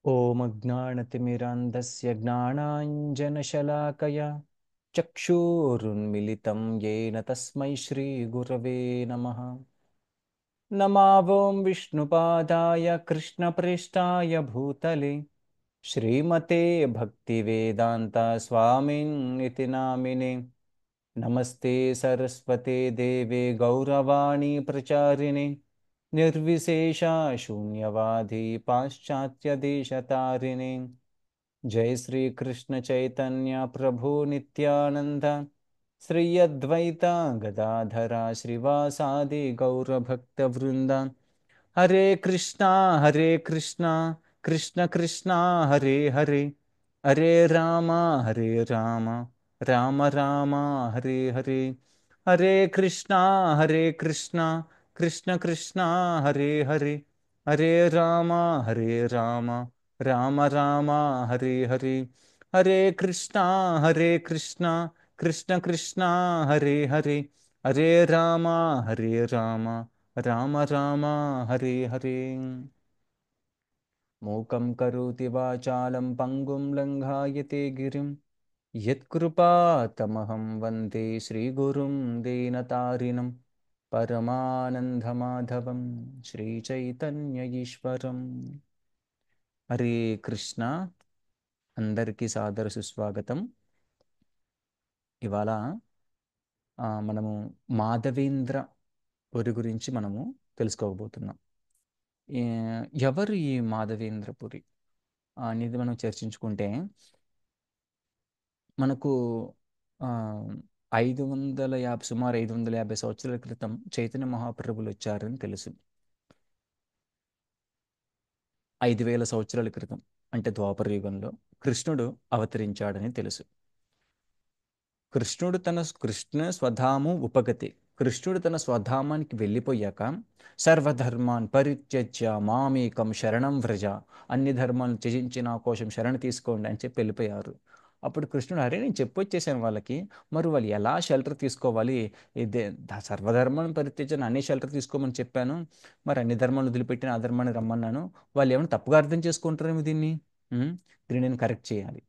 ॐ अज्ञानतिमिरान्धस्य ज्ञानाञ्जनशलाकया चक्षुरुन्मिलितं येन तस्मै श्रीगुरवे नमः। नमावों विष्णुपादाय कृष्णप्रेष्ठाय भूतले श्रीमते भक्तिवेदान्ता स्वामिन्निति नामिने। नमस्ते सरस्वते देवे गौरवाणी प्रचारिणे निर्विशेषा शून्यवादी पाश्चात्यदेशतारिणे। जय श्री कृष्ण चैतन्य प्रभु नित्यानंद श्री अद्वैता गदाधरा श्रीवासादि गौरभक्तवृंद। हरे कृष्णा कृष्ण कृष्णा हरे हरे, हरे राम राम राम हरे हरे। हरे कृष्णा कृष्ण कृष्णा हरे हरे, हरे राम राम राम हरे हरे। हरे कृष्णा कृष्ण कृष्णा हरे हरे, हरे राम राम राम हरे हरे। मूकं करोति वाचालं पङ्गुं लङ्घायते गिरिं यत्कृपातमहं वन्दे श्रीगुरुं दीनतारिणं परमानन्दमाधवं श्रीचैतन्य ఈశ్వరం। హరే కృష్ణ, అందరికీ సాదర సుస్వాగతం. ఇవాళ మనము మాధవేంద్ర పురి గురించి మనము తెలుసుకోబోతున్నాం. ఎవరు ఈ మాధవేంద్రపురి అనేది మనం చర్చించుకుంటే, మనకు 550 సుమారు 550 సంవత్సరాల క్రితం చైతన్య మహాప్రభులు వచ్చారని తెలుసు. 5000 సంవత్సరాల క్రితం అంటే ద్వాపర యుగంలో కృష్ణుడు అవతరించాడని తెలుసు. కృష్ణ స్వధాము ఉపగతి, కృష్ణుడు తన స్వధామానికి వెళ్ళిపోయాక సర్వధర్మాన్ పరిత్యజ్య మామేకం శరణం వ్రజ, అన్ని ధర్మాలను త్యజించి నా కోసం శరణ తీసుకోండి అని చెప్పి వెళ్ళిపోయారు. అప్పుడు కృష్ణుడు, అరే నేను చెప్పొచ్చేసాను వాళ్ళకి, మరి వాళ్ళు ఎలా షెల్టర్ తీసుకోవాలి, ఇదే సర్వధర్మాన్ని పరిత్యజన అన్ని షెల్టర్ తీసుకోమని చెప్పాను, మరి అన్ని ధర్మాలను వదిలిపెట్టిన ఆ ధర్మాన్ని రమ్మన్నాను, వాళ్ళు ఏమైనా తప్పుగా అర్థం చేసుకుంటారేమో దీన్ని. దీన్ని నేను కరెక్ట్ చేయాలి,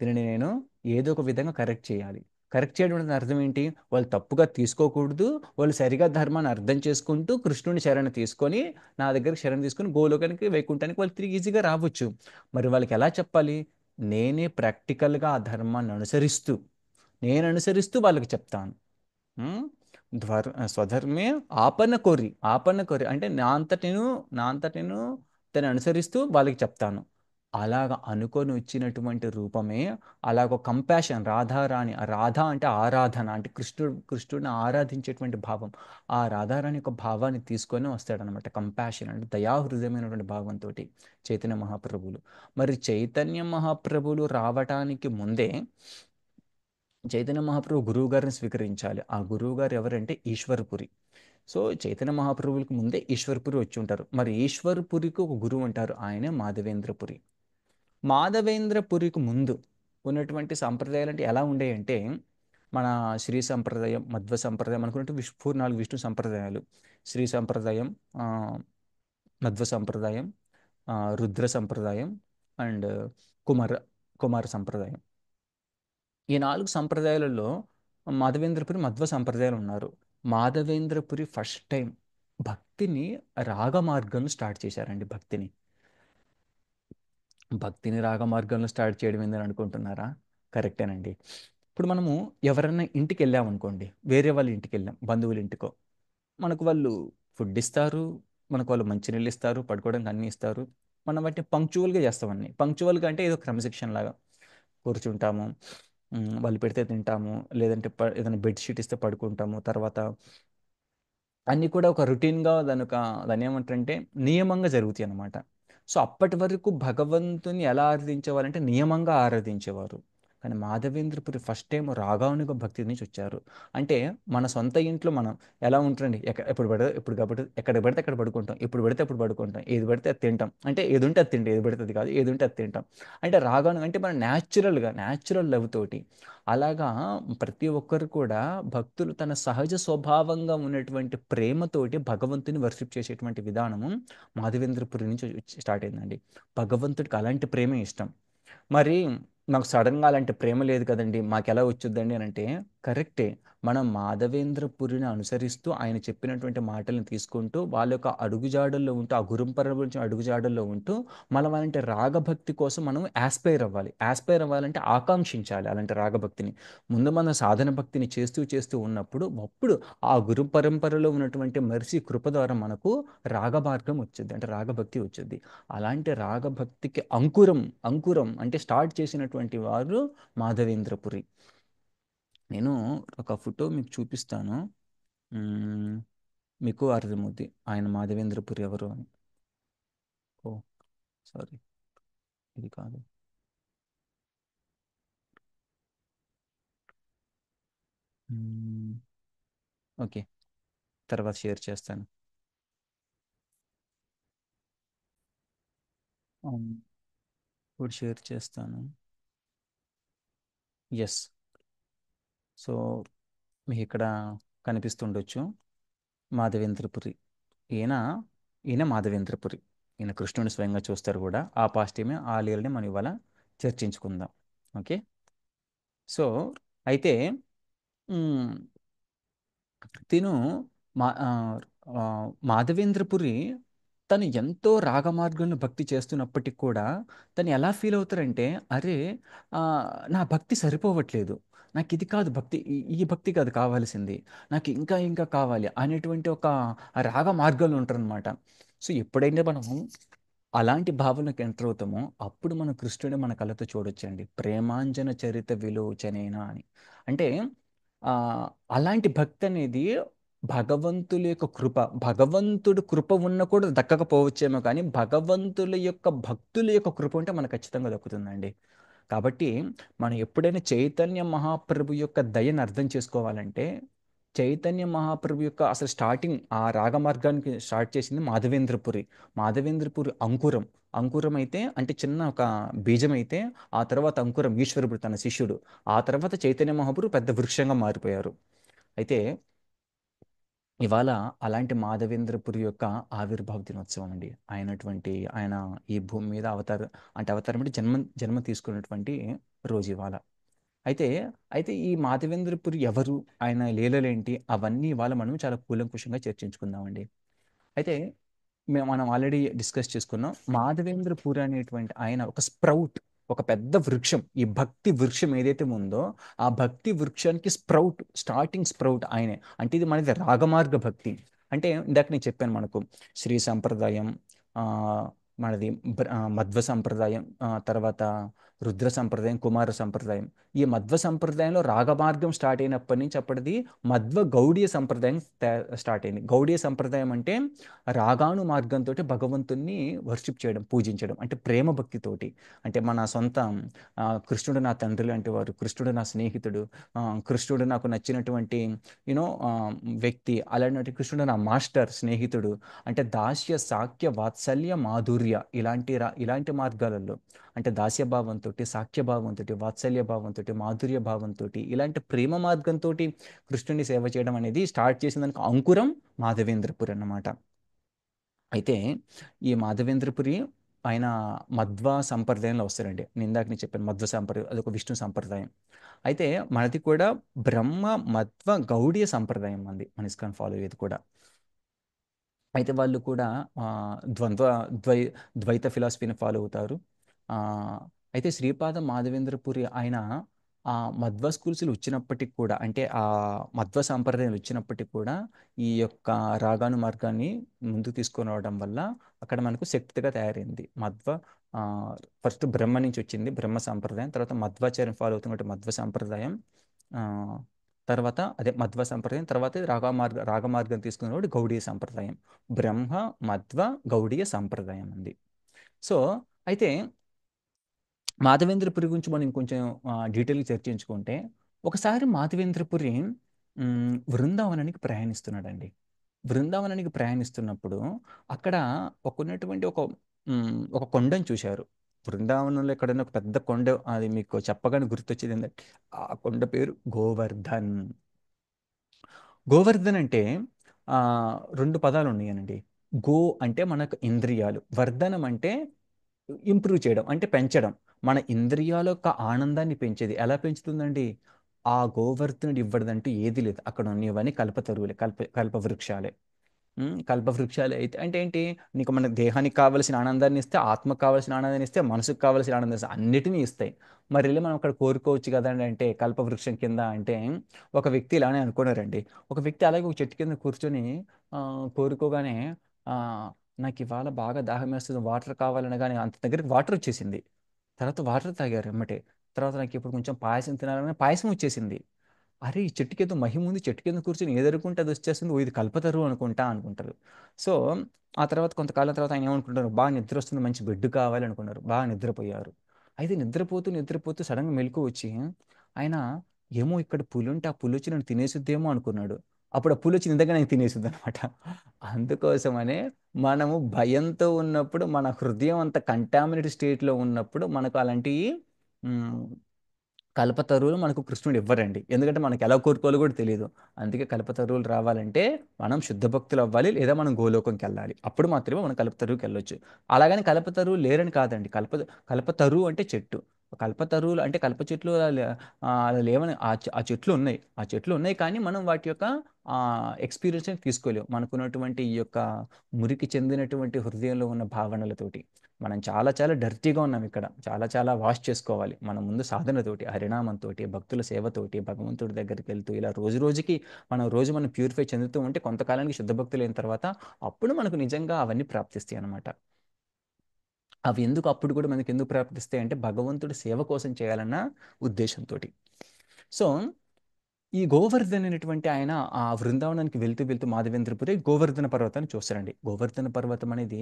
దీనిని నేను ఏదో ఒక విధంగా కరెక్ట్ చేయాలి. కరెక్ట్ చేయడం అనేది అర్థం ఏంటి? వాళ్ళు తప్పుగా తీసుకోకూడదు, వాళ్ళు సరిగా ధర్మాన్ని అర్థం చేసుకుంటూ కృష్ణుని శరణ తీసుకొని నా దగ్గరికి శరణ తీసుకొని గోలోకానికి వైకుంఠానికి వాళ్ళు తిరిగి ఈజీగా రావచ్చు. మరి వాళ్ళకి ఎలా చెప్పాలి? నేనే ప్రాక్టికల్గా ఆ ధర్మాన్ని అనుసరిస్తూ వాళ్ళకి చెప్తాను. ఉమ్, స్వధర్మే ఆపన్న కోరి అంటే నా అంతటి నేను దాన్ని అనుసరిస్తూ వాళ్ళకి చెప్తాను. అలాగ అనుకొని వచ్చినటువంటి రూపమే, అలాగ కంపాషన్, రాధారాణి. ఆ రాధ అంటే ఆరాధన, అంటే కృష్ణుడిని ఆరాధించేటువంటి భావం. ఆ రాధారాణి యొక్క భావాన్ని తీసుకొని వస్తాడనమాట. కంపాషన్ అంటే దయాహృదయమైనటువంటి భావంతో చైతన్య మహాప్రభులు. మరి చైతన్య మహాప్రభులు రావటానికి ముందే చైతన్య మహాప్రభు గురువు గారిని స్వీకరించాలి. ఆ గురువు గారు ఎవరంటే ఈశ్వరపురి. సో చైతన్య మహాప్రభువులకు ముందే ఈశ్వరపురి వచ్చి ఉంటారు. మరి ఈశ్వరపురికి ఒక గురువు ఉంటారు, ఆయనే మాధవేంద్రపురి. మాధవేంద్రపురికి ముందు ఉన్నటువంటి సంప్రదాయాలు అంటే ఎలా ఉండేయంటే, మన శ్రీ సంప్రదాయం, మధ్వ సంప్రదాయం అనుకున్నట్టు 4 విష్ణు సంప్రదాయాలు. శ్రీ సంప్రదాయం, ఆ, మధ్వ సంప్రదాయం, రుద్ర సంప్రదాయం అండ్ కుమార కుమార సంప్రదాయం. ఈ 4 సంప్రదాయాలలో మాధవేంద్రపురి మధ్వ సంప్రదాయాలు ఉన్నారు. మాధవేంద్రపురి ఫస్ట్ టైం భక్తిని రాగ మార్గంలో స్టార్ట్ చేశారండి. భక్తిని రాగ మార్గంలో స్టార్ట్ చేయడం ఏందని అనుకుంటున్నారా? కరెక్టేనండి. ఇప్పుడు మనము ఎవరన్నా ఇంటికి వెళ్ళామనుకోండి, వేరే వాళ్ళ ఇంటికి వెళ్ళాం, బంధువుల ఇంటికో, మనకు వాళ్ళు ఫుడ్ ఇస్తారు, మనకు వాళ్ళు మంచినీళ్ళు ఇస్తారు, పడుకోవడానికి అన్నీ ఇస్తారు. మనం వాటిని పంక్చువల్గా చేస్తాం. అన్నీ పంక్చువల్గా అంటే ఏదో క్రమశిక్షణ లాగా కూర్చుంటాము, వాళ్ళు పెడితే తింటాము, లేదంటే ఏదైనా బెడ్షీట్ ఇస్తే పడుకుంటాము. తర్వాత అన్నీ కూడా ఒక రొటీన్గా దాన్ని ఏమంటారంటే నియమంగా జరుగుతాయి అన్నమాట. సో అప్పటి వరకు భగవంతుని ఎలా ఆరాధించేవారంటే నియమంగా ఆరాధించేవారు. కానీ మాధవేంద్రపురి ఫస్ట్ టైం రాగానుగ భక్తి నుంచి వచ్చారు. అంటే మన సొంత ఇంట్లో మనం ఎలా ఉంటుందండి, ఎప్పుడు పడితే ఎప్పుడు కాబట్టి ఎక్కడ పడితే అక్కడ పడుకుంటాం, ఎప్పుడు పడితే అప్పుడు పడుకుంటాం, ఏది పడితే అది తింటాం, అంటే ఏది ఉంటే అది తింటాం, ఏది పడితే అది కాదు, ఏది ఉంటే అది తింటాం. అంటే రాగాను అంటే మన న్యాచురల్ లవ్ తోటి అలాగా ప్రతి ఒక్కరు కూడా భక్తులు తన సహజ స్వభావంగా ఉన్నటువంటి ప్రేమతోటి భగవంతుని వర్షిప్ చేసేటువంటి విధానము మాధవేంద్రపురి నుంచి స్టార్ట్ అయిందండి. భగవంతుడికి అలాంటి ప్రేమే ఇష్టం. మరి నాకు సడన్గా అలాంటి ప్రేమ లేదు కదండి, మాకెలా వచ్చుద్దండి అని అంటే కరెక్టే. మనం మాధవేంద్రపురిని అనుసరిస్తూ ఆయన చెప్పినటువంటి మాటలను తీసుకుంటూ వాళ్ళ యొక్క అడుగుజాడల్లో ఉంటూ ఆ గురుంపర గురించి అడుగుజాడల్లో ఉంటూ మనం అలాంటి రాగభక్తి కోసం మనం యాస్పైర్ అవ్వాలంటే ఆకాంక్షించాలి అలాంటి రాగభక్తిని. ముందు మన సాధన భక్తిని చేస్తూ చేస్తూ ఉన్నప్పుడు అప్పుడు ఆ గురు పరంపరలో ఉన్నటువంటి మర్సి కృప ద్వారా మనకు రాగమార్గం వచ్చింది, అంటే రాగభక్తి వచ్చింది. అలాంటి రాగభక్తికి అంకురం అంటే స్టార్ట్ చేసినటువంటి వారు మాధవేంద్రపురి. నేను ఒక ఫోటో మీకు చూపిస్తాను. మ్మ్, మీకు అర్థమవుద్ది ఆయన మాధవేంద్రపురి ఎవరు అని. ఓ సారీ, ఇది కాదు. మ్మ్, ఓకే, తర్వాత షేర్ చేస్తాను. అవును, ఇప్పుడు షేర్ చేస్తాను. ఎస్. సో మీకు ఇక్కడ కనిపిస్తుండొచ్చు మాధవేంద్రపురి. ఈయన ఈయన మాధవేంద్రపురి. ఈయన కృష్ణుని స్వయంగా చూస్తారు కూడా. ఆ పాస్ట్యమే ఆ లీలని మనం ఇవాళ చర్చించుకుందాం. ఓకే. సో అయితే మ్, తిను మా మాధవేంద్రపురి తను ఎంతో రాగమార్గంలో భక్తి చేస్తున్నప్పటికి కూడా తను ఎలా ఫీల్ అవుతారంటే, అరే ఆ, నా భక్తి సరిపోవట్లేదు, నాకు ఇది కాదు భక్తి, ఈ భక్తి కాదు కావాల్సింది, నాకు ఇంకా ఇంకా కావాలి అనేటువంటి ఒక రాగ మార్గంలో ఉంటారనమాట. సో ఎప్పుడైతే మనం అలాంటి భావనకు ఎంటర్ అవుతామో అప్పుడు మన కృష్ణుడిని మన కళ్ళతో చూడొచ్చండి. ప్రేమాంజన చరిత విలోచనేనా అని. అంటే ఆ, అలాంటి భక్తి అనేది భగవంతుల యొక్క కృప, భగవంతుడు కృప ఉన్న కూడా దక్కకపోవచ్చేమో కానీ భగవంతుల యొక్క భక్తుల యొక్క కృప ఉంటే మనకు ఖచ్చితంగా దక్కుతుందండి. కాబట్టి మనం ఎప్పుడైనా చైతన్య మహాప్రభు యొక్క దయను అర్థం చేసుకోవాలంటే, చైతన్య మహాప్రభు యొక్క అసలు స్టార్టింగ్ ఆ రాగమార్గానికి స్టార్ట్ చేసింది మాధవేంద్రపురి. మాధవేంద్రపురి అంకురం అయితే అంటే చిన్న ఒక బీజం అయితే, ఆ తర్వాత అంకురం ఈశ్వరుడు తన శిష్యుడు, ఆ తర్వాత చైతన్య మహాప్రభు పెద్ద వృక్షంగా మారిపోయారు. అయితే ఇవాళ అలాంటి మాధవేంద్రపురి యొక్క ఆవిర్భావ దినోత్సవం అండి. ఆయన ఈ భూమి మీద అవతారం అంటే జన్మ తీసుకున్నటువంటి రోజు ఇవాళ. అయితే అయితే ఈ మాధవేంద్రపురి ఎవరు, ఆయన లీలలేంటి, అవన్నీ ఇవాళ మనం చాలా కూలంకుషంగా చర్చించుకుందామండి. అయితే మనం ఆల్రెడీ డిస్కస్ చేసుకున్నాం. మాధవేంద్రపురి అనేటువంటి ఆయన ఒక స్ప్రౌట్, ఒక పెద్ద వృక్షం. ఈ భక్తి వృక్షం ఏదైతే ఉందో ఆ భక్తి వృక్షానికి స్టార్టింగ్ స్ప్రౌట్ ఆయనే. అంటే ఇది మనది రాగమార్గ భక్తి. అంటే ఇందాక నేను చెప్పాను మనకు శ్రీ సంప్రదాయం, ఆ, మనది మధ్వ సంప్రదాయం, తర్వాత రుద్ర సంప్రదాయం, కుమార సంప్రదాయం. ఈ మధ్వ సంప్రదాయంలో రాగమార్గం స్టార్ట్ అయినప్పటి నుంచి అప్పటిది మధ్వ గౌడీయ సంప్రదాయం స్టార్ట్ అయింది. గౌడీయ సంప్రదాయం అంటే రాగాను మార్గంతో భగవంతుణ్ణి వర్షిప్ చేయడం, పూజించడం, అంటే ప్రేమ భక్తితోటి. అంటే మన సొంత కృష్ణుడు నా తండ్రి లాంటి వారు, కృష్ణుడు నా స్నేహితుడు, కృష్ణుడు నాకు నచ్చినటువంటి యూనో వ్యక్తి, అలాంటి కృష్ణుడు నా మాస్టర్ స్నేహితుడు, అంటే దాస్య సాఖ్య వాత్సల్య మాధుర్య ఇలాంటి మార్గాలలో, అంటే దాస్య భావంతో, సాఖ్య భావంతో, వాత్సల్య భావంతో, మాధుర్య భావంతో, ఇలాంటి ప్రేమ మార్గంతో కృష్ణుని సేవ చేయడం అనేది స్టార్ట్ చేసిన దానికి అంకురం మాధవేంద్రపురి అన్నమాట. అయితే ఈ మాధవేంద్రపురి ఆయన మధ్వ సంప్రదాయంలో వస్తారండి. నేను ఇందాక నేను చెప్పాను మధ్వ సంప్రదాయం అదొక విష్ణు సంప్రదాయం. అయితే మనది కూడా బ్రహ్మ మధ్వ గౌడీయ సంప్రదాయం మంది, మన ఇస్కాన్ ఫాలో అయ్యేది కూడా. అయితే వాళ్ళు కూడా ఆ, ద్వంద్వ ద్వై ద్వైత ఫిలాసఫీని ఫాలో అవుతారు. ఆ, అయితే శ్రీపాద మాధవేంద్రపురి ఆయన ఆ మధ్వ స్కూల్స్లో వచ్చినప్పటికి కూడా, అంటే ఆ మధ్వ సాంప్రదాయం వచ్చినప్పటికి కూడా ఈ యొక్క రాగాను మార్గాన్ని ముందుకు తీసుకొని రావడం వల్ల అక్కడ మనకు శక్తిగా తయారైంది మధ్వ. ఆ, ఫస్ట్ బ్రహ్మ నుంచి వచ్చింది బ్రహ్మ సాంప్రదాయం, తర్వాత మధ్వాచార్యం ఫాలో అవుతున్నట్టు మధ్వ సాంప్రదాయం, ఆ, తర్వాత అదే మధ్వ సంప్రదాయం, తర్వాత రాగమార్గం తీసుకున్నప్పుడు గౌడీయ సంప్రదాయం. బ్రహ్మ మధ్వ గౌడీయ సంప్రదాయం ఉంది. సో అయితే మాధవేంద్రపురి గురించి మనం ఇంకొంచెం డీటెయిల్గా చర్చించుకుంటే, ఒకసారి మాధవేంద్రపురి బృందావనానికి ప్రయాణిస్తున్నాడండి. బృందావనానికి ప్రయాణిస్తున్నప్పుడు అక్కడ ఉన్నటువంటి ఒక కొండను చూశారు. బృందావనంలో ఎక్కడైనా ఒక పెద్ద కొండ, అది మీకు చెప్పగానే గుర్తొచ్చేది ఏంటంటే ఆ కొండ పేరు గోవర్ధన్. గోవర్ధన్ అంటే ఆ, రెండు పదాలు ఉన్నాయనండి. గో అంటే మనకు ఇంద్రియాలు, వర్ధనం అంటే ఇంప్రూవ్ చేయడం, అంటే పెంచడం. మన ఇంద్రియాల యొక్క ఆనందాన్ని పెంచేది ఎలా పెంచుతుందండి? ఆ గోవర్ధనుడు ఇవ్వడదంటూ ఏది లేదు. అక్కడ ఉన్నవన్నీ కల్పతరువులే, కల్పవృక్షాలే. కల్పవృక్షాలు అయితే అంటే ఏంటి? నీకు మన దేహానికి కావలసిన ఆనందాన్ని ఇస్తే, ఆత్మకు కావాల్సిన ఆనందాన్ని ఇస్తే, మనసుకు కావాల్సిన ఆనందాన్ని ఇస్తే, అన్నిటినీ ఇస్తాయి. మరి వెళ్ళి మనం అక్కడ కోరుకోవచ్చు కదండి అంటే, కల్పవృక్షం కింద అంటే ఒక వ్యక్తి ఇలానే అనుకున్నారండి. ఒక వ్యక్తి అలాగే ఒక చెట్టు కింద కూర్చొని ఆ, కోరుకోగానే ఆ, నాకు ఇవాళ బాగా దాహం వేస్తుంది, వాటర్ కావాలనగానే అంత దగ్గరికి వాటర్ వచ్చేసింది. తర్వాత వాటర్ తాగారు ఎమ్మటే. తర్వాత నాకు ఇప్పుడు కొంచెం పాయసం తినాలని పాయసం వచ్చేసింది. అరే ఈ చెట్టుకి ఏదో మహిమ ఉంది, చెట్టు కింద కూర్చొని ఏదనుకుంటే అది వచ్చేస్తుంది, ఓ ఇది కల్పతరు అనుకుంటారు. సో ఆ తర్వాత కొంతకాలం తర్వాత ఆయన ఏమనుకుంటారు, బాగా నిద్ర వస్తుంది, మంచి బెడ్ కావాలి అనుకున్నారు, బాగా నిద్రపోయారు. అయితే నిద్రపోతూ నిద్రపోతూ సడన్గా మెలకు వచ్చి ఆయన, ఏమో ఇక్కడ పులి ఉంటే ఆ పులి వచ్చి నన్ను తినేసిద్దేమో అనుకున్నాడు. అప్పుడు ఆ పులి వచ్చి నిజంగా నేను తినేసిద్ది అనమాట. అందుకోసమనే మనము భయంతో ఉన్నప్పుడు, మన హృదయం అంత కంటామినేటెడ్ స్టేట్లో ఉన్నప్పుడు మనకు అలాంటివి కల్పతరువులు మనకు కృష్ణుడు ఇవ్వరండి. ఎందుకంటే మనకి ఎలా కోరుకోవాలో కూడా తెలియదు. అందుకే కల్పతరువులు రావాలంటే మనం శుద్ధ భక్తులు అవ్వాలి, లేదా మనం గోలోకంకి వెళ్ళాలి. అప్పుడు మాత్రమే మనం కల్పతరువుకి వెళ్ళొచ్చు. అలాగని కల్పతరువు లేరని కాదండి. కల్పతరువు అంటే చెట్టు. కల్పతరువులు అంటే కల్ప చెట్లు అలా లేవని, ఆ చెట్లు ఉన్నాయి. ఆ చెట్లు ఉన్నాయి కానీ మనం వాటి యొక్క ఎక్స్పీరియన్స్ తీసుకోలేము. మనకున్నటువంటి ఈ యొక్క మురికి చెందినటువంటి హృదయంలో ఉన్న భావనలతోటి మనం చాలా చాలా డర్టీగా ఉన్నాం ఇక్కడ. చాలా చాలా వాష్ చేసుకోవాలి. మన ముందు సాధనతోటి, హరినామంతోటి, భక్తుల సేవతోటి, భగవంతుడి దగ్గరికి వెళ్తూ ఇలా రోజు రోజుకి మనం ప్యూరిఫై చెందుతూ ఉంటే కొంతకాలానికి శుద్ధ భక్తులైన తర్వాత అప్పుడు మనకు నిజంగా అవన్నీ ప్రాప్తిస్తాయి అన్నమాట. అవి ఎందుకు అప్పుడు కూడా మనకి ఎందుకు ప్రాప్తిస్తాయి అంటే భగవంతుడి సేవ కోసం చేయాలన్న ఉద్దేశంతో. సో ఈ గోవర్ధన్ అనేటువంటి ఆయన ఆ బృందావనానికి వెళ్తూ వెళ్తూ మాధవేంద్రపురి గోవర్ధన పర్వతాన్ని చూస్తారండి. గోవర్ధన పర్వతం అనేది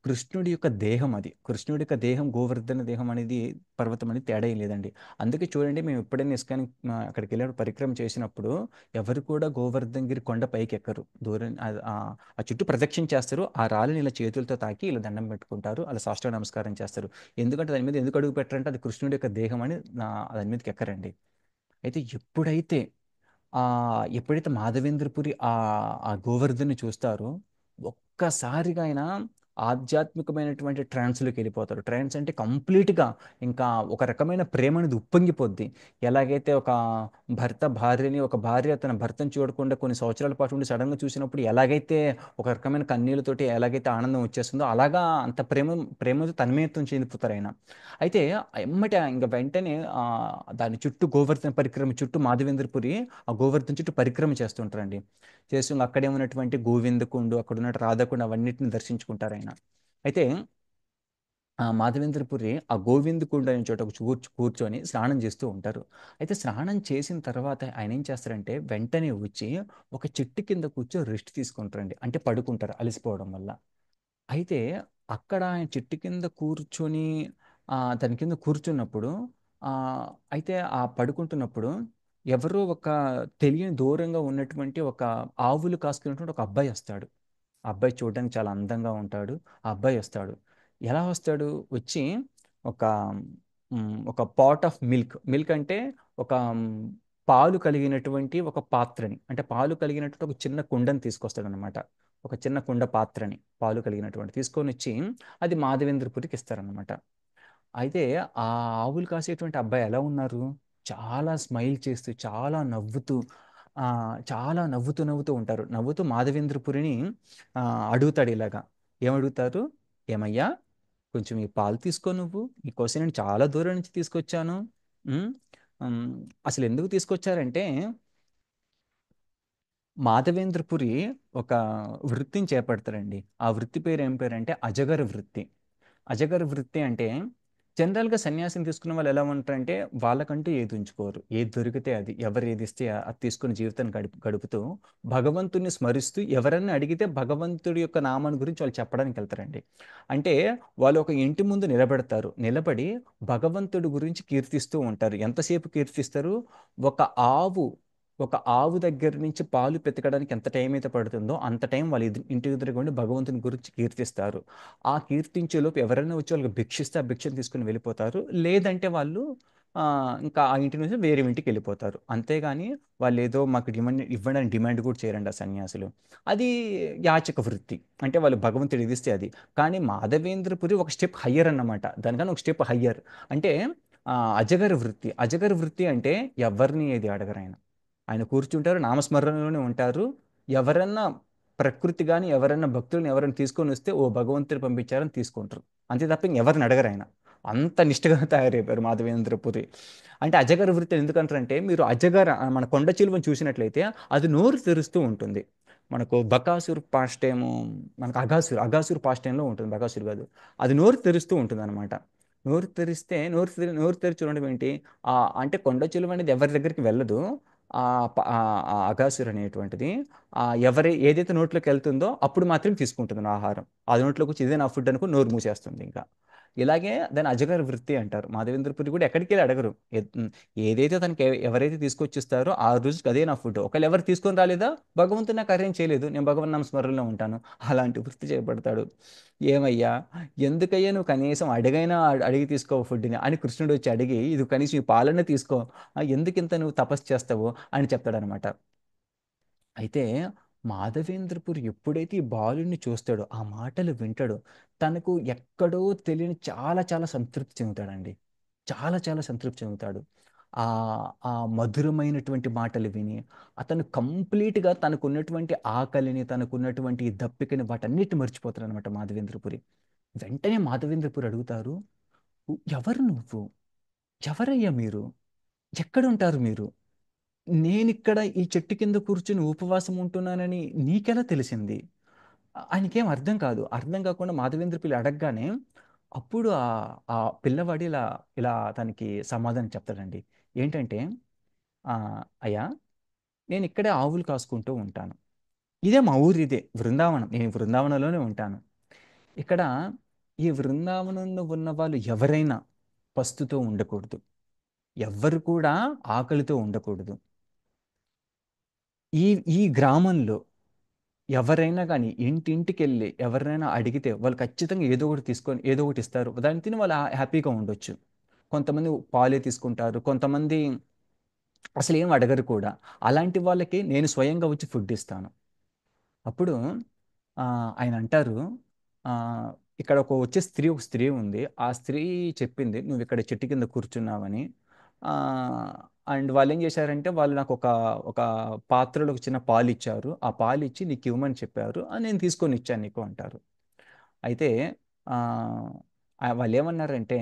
కృష్ణుడి యొక్క దేహం. అది కృష్ణుడి యొక్క దేహం, గోవర్ధన దేహం అనేది, పర్వతం అనేది తేడా ఏం లేదండి. అందుకే చూడండి, మేము ఎప్పుడైనా ఇస్కాన్ అక్కడికి వెళ్ళినప్పుడు పరిక్రమ చేసినప్పుడు ఎవరు కూడా గోవర్ధన్ గిరి కొండ పైకి ఎక్కరు. దూరం ఆ చుట్టూ ప్రదక్షిణ చేస్తారు. ఆ రాళ్ళని ఇలా చేతులతో తాకి ఇలా దండం పెట్టుకుంటారు, అలా సాష్టాంగ నమస్కారం చేస్తారు. ఎందుకంటే దాని మీద ఎందుకు అడుగు పెట్టారంటే అది కృష్ణుడి యొక్క దేహం అని దాని మీదకి ఎక్కరండి. అయితే ఆ ఎప్పుడైతే మాధవేంద్రపురి ఆ గోవర్ధన్ని చూస్తారో ఒక్కసారిగా ఆయన ఆధ్యాత్మికమైనటువంటి ట్రాన్స్లోకి వెళ్ళిపోతారు. ట్రాన్స్ అంటే కంప్లీట్గా ఇంకా ఒక రకమైన ప్రేమ అనేది ఉప్పొంగిపోద్ది. ఎలాగైతే ఒక ఒక భార్య తన భర్తను చూడకుండా కొన్ని సంవత్సరాల పాటు ఉండి సడన్గా చూసినప్పుడు ఎలాగైతే ఒక రకమైన కన్నీళ్ళతోటి ఎలాగైతే ఆనందం వచ్చేస్తుందో అలాగా అంత ప్రేమతో తన్మయత్వం చెందిపోతారు ఆయన. అయితే ఎమ్మటే ఇంక వెంటనే దాని చుట్టూ గోవర్ధన పరిక్రమ చుట్టూ మాధవేంద్రపురి ఆ గోవర్ధన చుట్టూ పరిక్రమ చేస్తుంటారండి. చేస్తూ అక్కడే ఉన్నటువంటి గోవిందకుండు, అక్కడ ఉన్న రాధాకుండు అవన్నిటిని దర్శించుకుంటారు ఆయన. అయితే ఆ మాధవేంద్రపురి ఆ గోవిందకుండు అనే చోట కూర్చొని స్నానం చేస్తూ ఉంటారు. అయితే స్నానం చేసిన తర్వాత ఆయన ఏం చేస్తారంటే వెంటనే వచ్చి ఒక చెట్టు కింద కూర్చొని రెస్ట్ తీసుకుంటారండి. అంటే పడుకుంటారు అలసిపోవడం వల్ల. అయితే అక్కడ ఆయన చెట్టు కింద కూర్చొని దాని కింద కూర్చున్నప్పుడు ఆ, అయితే ఆ పడుకుంటున్నప్పుడు ఎవరో ఒక తెలియని దూరంగా ఉన్నటువంటి ఒక ఆవులు కాసుకున్నటువంటి ఒక అబ్బాయి వస్తాడు. ఆ అబ్బాయి చూడడానికి చాలా అందంగా ఉంటాడు. ఆ అబ్బాయి వస్తాడు. ఎలా వస్తాడు? వచ్చి ఒక ఒక పాట్ ఆఫ్ మిల్క్, మిల్క్ అంటే ఒక పాలు కలిగినటువంటి ఒక పాత్రని, అంటే పాలు కలిగినటువంటి ఒక చిన్న కుండని తీసుకొస్తాడు అనమాట. ఒక చిన్న కుండ పాత్రని పాలు కలిగినటువంటి తీసుకొని వచ్చి అది మాధవేంద్రపురికి ఇస్తారనమాట. అయితే ఆ ఆవులు కాసేటువంటి అబ్బాయి ఎలా ఉన్నారు? చాలా స్మైల్ చేస్తూ, ఆ, చాలా నవ్వుతూ ఉంటారు. నవ్వుతూ మాధవేంద్రపురిని ఆ, అడుగుతాడు ఇలాగా. ఏమడుగుతారు? ఏమయ్యా, కొంచెం ఈ పాలు తీసుకో, నువ్వు నీకోసం నేను చాలా దూరం నుంచి తీసుకొచ్చాను. ఉమ్, ఉమ్, అసలు ఎందుకు తీసుకొచ్చారంటే మాధవేంద్రపురి ఒక వృత్తిని చేపడతారండి. ఆ వృత్తి పేరు ఏం పేరంటే అజగర వృత్తి. అజగర వృత్తి అంటే జనరల్‌గా సన్యాసం తీసుకున్న వాళ్ళు ఎలా ఉంటారంటే, వాళ్ళకంటూ ఏది ఉంచుకోరు. ఏది దొరికితే అది. ఎవరు ఏది ఇస్తే అది తీసుకొని జీవితాన్ని గడుపుతూ, భగవంతుడిని స్మరిస్తూ ఎవరన్నా అడిగితే భగవంతుడి యొక్క నామాన్ని గురించి వాళ్ళు చెప్పడానికి వెళ్తారండి. అంటే వాళ్ళు ఒక ఇంటి ముందు నిలబెడతారు. నిలబడి భగవంతుడి గురించి కీర్తిస్తూ ఉంటారు. ఎంతసేపు కీర్తిస్తారు? ఒక ఆవు ఒక ఆవు దగ్గర నుంచి పాలు పితకడానికి ఎంత టైం అయితే పడుతుందో, అంత టైం వాళ్ళ ఇంటి ఎదురుగా ఉండి భగవంతుని గురించి కీర్తిస్తారు. ఆ కీర్తించేలోపు ఎవరైనా వచ్చి వాళ్ళకి భిక్షిస్తే ఆ భిక్షను తీసుకుని వెళ్ళిపోతారు. లేదంటే వాళ్ళు ఇంకా ఆ ఇంటి నుంచి వేరే ఇంటికి వెళ్ళిపోతారు. అంతేగాని వాళ్ళు ఏదో మాకు డిమాండ్ ఇవ్వడానికి డిమాండ్ కూడా చేయరండి ఆ సన్యాసులు. అది యాచక వృత్తి. అంటే వాళ్ళు భగవంతుడు ఇది ఇస్తే అది. కానీ మాధవేంద్రపురి ఒక స్టెప్ హయ్యర్ అన్నమాట. దానికన్నా ఒక స్టెప్ హయ్యర్. అంటే అజగర వృత్తి. అజగర వృత్తి అంటే ఎవరిని ఏది అడగరు ఆయన. ఆయన కూర్చుంటారు, నామస్మరణలోనే ఉంటారు. ఎవరన్నా ప్రకృతి గాని ఎవరన్నా భక్తులను ఎవరైనా తీసుకొని వస్తే ఓ భగవంతుడు పంపించారని తీసుకుంటారు. అంతే తప్ప ఇంకెవరిని అడగరు ఆయన. అంత నిష్ఠగా తయారైపోయారు మాధవేంద్రపురి. అంటే అజగర వృత్తి ఎందుకంటారంటే మీరు అజగర మన కొండ చిలువను చూసినట్లయితే అది నోరు తెరుస్తూ ఉంటుంది. మనకు బకాసుర్ పాస్ట్ టైము మనకు అగాసుర్ పాస్ట్ టైంలో ఉంటుంది. బకాసుర్ కాదు, అది నోరు తెరుస్తూ ఉంటుంది అనమాట. నోరు తెరిస్తే నోరు తెరిచి చూడడం ఏంటి? అంటే కొండ చిలువ అనేది ఎవరి దగ్గరికి వెళ్ళదు. ఆ అగాసుర్ అనేటువంటిది ఏదైతే నోట్లోకి వెళ్తుందో అప్పుడు మాత్రం తీసుకుంటుంది నా ఆహారం. అది నోట్లోకి వచ్చి ఇదే నా ఫుడ్ అనుకుని నోరు మూసేస్తుంది ఇంకా. ఇలాగే దాని అజగర వృత్తి అంటారు. మాధవేంద్రపురి కూడా ఎక్కడికి వెళ్ళి అడగరు. ఏదైతే తనకి ఎవరైతే తీసుకొచ్చిస్తారో ఆ రోజుకి అదే నా ఫుడ్. ఒకవేళ ఎవరు తీసుకొని రాలేదా, భగవంతుడు నాకు అరేంజ్ చేయలేదు, నేను భగవన్ నామ స్మరణలో ఉంటాను. అలాంటి వృత్తి చేయబడతాడు. ఏమయ్యా, ఎందుకయ్యా నువ్వు కనీసం అడిగైనా అడిగి తీసుకో ఫుడ్ని అని కృష్ణుడు వచ్చి అడిగి ఇది కనీసం ఈ పాలన తీసుకో, ఎందుకింత నువ్వు తపస్సు చేస్తావు అని చెప్తాడనమాట. అయితే మాధవేంద్రపురి ఎప్పుడైతే ఈ బాలుడిని చూస్తాడో, ఆ మాటలు వింటాడో, తనకు ఎక్కడో తెలియని చాలా చాలా సంతృప్తి చెందుతాడండి. చాలా చాలా సంతృప్తి చెందుతాడు. ఆ ఆ మధురమైనటువంటి మాటలు విని అతను కంప్లీట్గా తనకున్నటువంటి ఆకలిని, తనకున్నటువంటి ఈ దప్పికని వాటన్నిటిని మర్చిపోతాడు అనమాట మాధవేంద్రపురి. వెంటనే మాధవేంద్రపురి అడుగుతారు, ఎవరు నువ్వు? ఎవరయ్యా మీరు? ఎక్కడుంటారు మీరు? నేనిక్కడ ఈ చెట్టు కింద కూర్చుని ఉపవాసం ఉంటున్నానని నీకెలా తెలిసింది? ఆయనకేం అర్థం కాదు. అర్థం కాకుండా మాధవేంద్ర పిల్ల అడగగానే అప్పుడు ఆ పిల్లవాడు ఇలా ఇలా తనకి సమాధానం చెప్తాడండి. ఏంటంటే అయ్యా, నేను ఇక్కడే ఆవులు కాసుకుంటూ ఉంటాను. ఇదే మా ఊరు ఇదే బృందావనం. నేను బృందావనంలోనే ఉంటాను. ఇక్కడ ఈ బృందావనంలో ఉన్న వాళ్ళు ఎవరైనా పస్తుతో ఉండకూడదు. ఎవ్వరు కూడా ఆకలితో ఉండకూడదు. ఈ ఈ గ్రామంలో ఎవరైనా కానీ ఇంటింటికెళ్ళి ఎవరినైనా అడిగితే వాళ్ళు ఖచ్చితంగా ఏదో ఒకటి తీసుకొని ఏదో ఒకటి ఇస్తారు. దాన్ని తిని వాళ్ళు హ్యాపీగా ఉండొచ్చు. కొంతమంది పాలే తీసుకుంటారు. కొంతమంది అసలు ఏం అడగరు కూడా. అలాంటి వాళ్ళకి నేను స్వయంగా వచ్చి ఫుడ్ ఇస్తాను. అప్పుడు ఆయన అంటారు, ఆహ్, ఇక్కడ ఒక స్త్రీ ఉంది. ఆ స్త్రీ చెప్పింది, "నువ్వు ఇక్కడ చెట్టు కింద కూర్చున్నావని." ఆహ్, అండ్ వాళ్ళేం చేశారంటే, వాళ్ళు నాకొక ఒక పాత్రలో ఒక చిన్న పాలిచ్చారు. ఆ పాలిచ్చి నీకివ్వమని చెప్పారు. నేను తీసుకొని ఇచ్చాను నీకు అంటారు. అయితే ఆహ్, వాళ్ళేమన్నారంటే,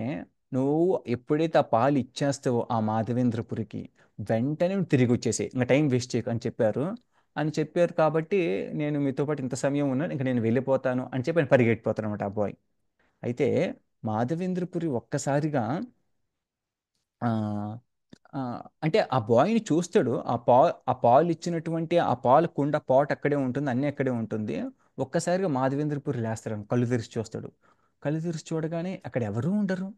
"నువ్వు ఎప్పుడైతే ఆ పాలు ఇచ్చేస్తావో ఆ మాధవేంద్రపురికి, వెంటనే నువ్వు తిరిగొచ్చేసేయి. ఇంక టైం వేస్ట్ చేయకు" అని చెప్పారు. అని చెప్పారు కాబట్టి, నేను మీతో పాటు ఇంత సమయం ఉన్నాను. ఇంక నేను వెళ్ళిపోతాను అని చెప్పి ఆయన పరిగెట్టిపోతాడనమాట ఆ బాయ్. అయితే మాధవేంద్రపురి ఒక్కసారిగా ఆహ్, అంటే ఆ బాయ్‌ని చూస్తాడు. ఆ పాలు ఇచ్చినటువంటి ఆ పాల కుండ పాట్ అక్కడే ఉంటుంది. అన్నీ అక్కడే ఉంటుంది. ఒక్కసారిగా మాధవేంద్రపురి లేస్తాడు. కళ్ళు తెరిచి చూస్తాడు. కళ్ళు తెరిచి చూడగానే అక్కడ ఎవరూ ఉండరు.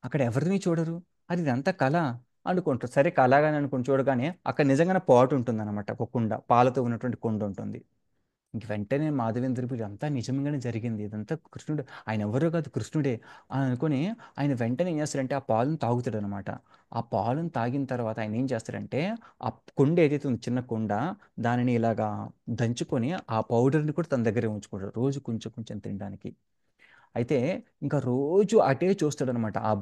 అక్కడ ఎవరిని చూడరు. అది ఇదంతా కల అనుకుంటారు. సరే కలగాని అనుకుని చూడగానే అక్కడ నిజంగానే పాట్ ఉంటుందన్నమాట. ఒక కుండ. పాలతో ఉన్నటువంటి కుండ ఉంటుంది. ఇంక వెంటనే మాధవేంద్రపురి ఇదంతా నిజంగానే జరిగింది. ఇదంతా కృష్ణుడు, ఆయన ఎవరో కాదు కృష్ణుడే అని అనుకుని ఆయన వెంటనే ఏం చేస్తాడంటే ఆ పాలను తాగుతాడనమాట. ఆ పాలను తాగిన తర్వాత ఆయన ఏం చేస్తాడంటే ఆ కుండ ఏదైతే ఉందో చిన్న కుండ, దానిని ఇలాగా దంచుకొని ఆ పౌడర్‌ని కూడా తన దగ్గరే ఉంచుకుంటాడు. రోజు కొంచెం కొంచెం తినడానికి. అయితే ఇంకా రోజు అటే చూస్తాడనమాట. ఆ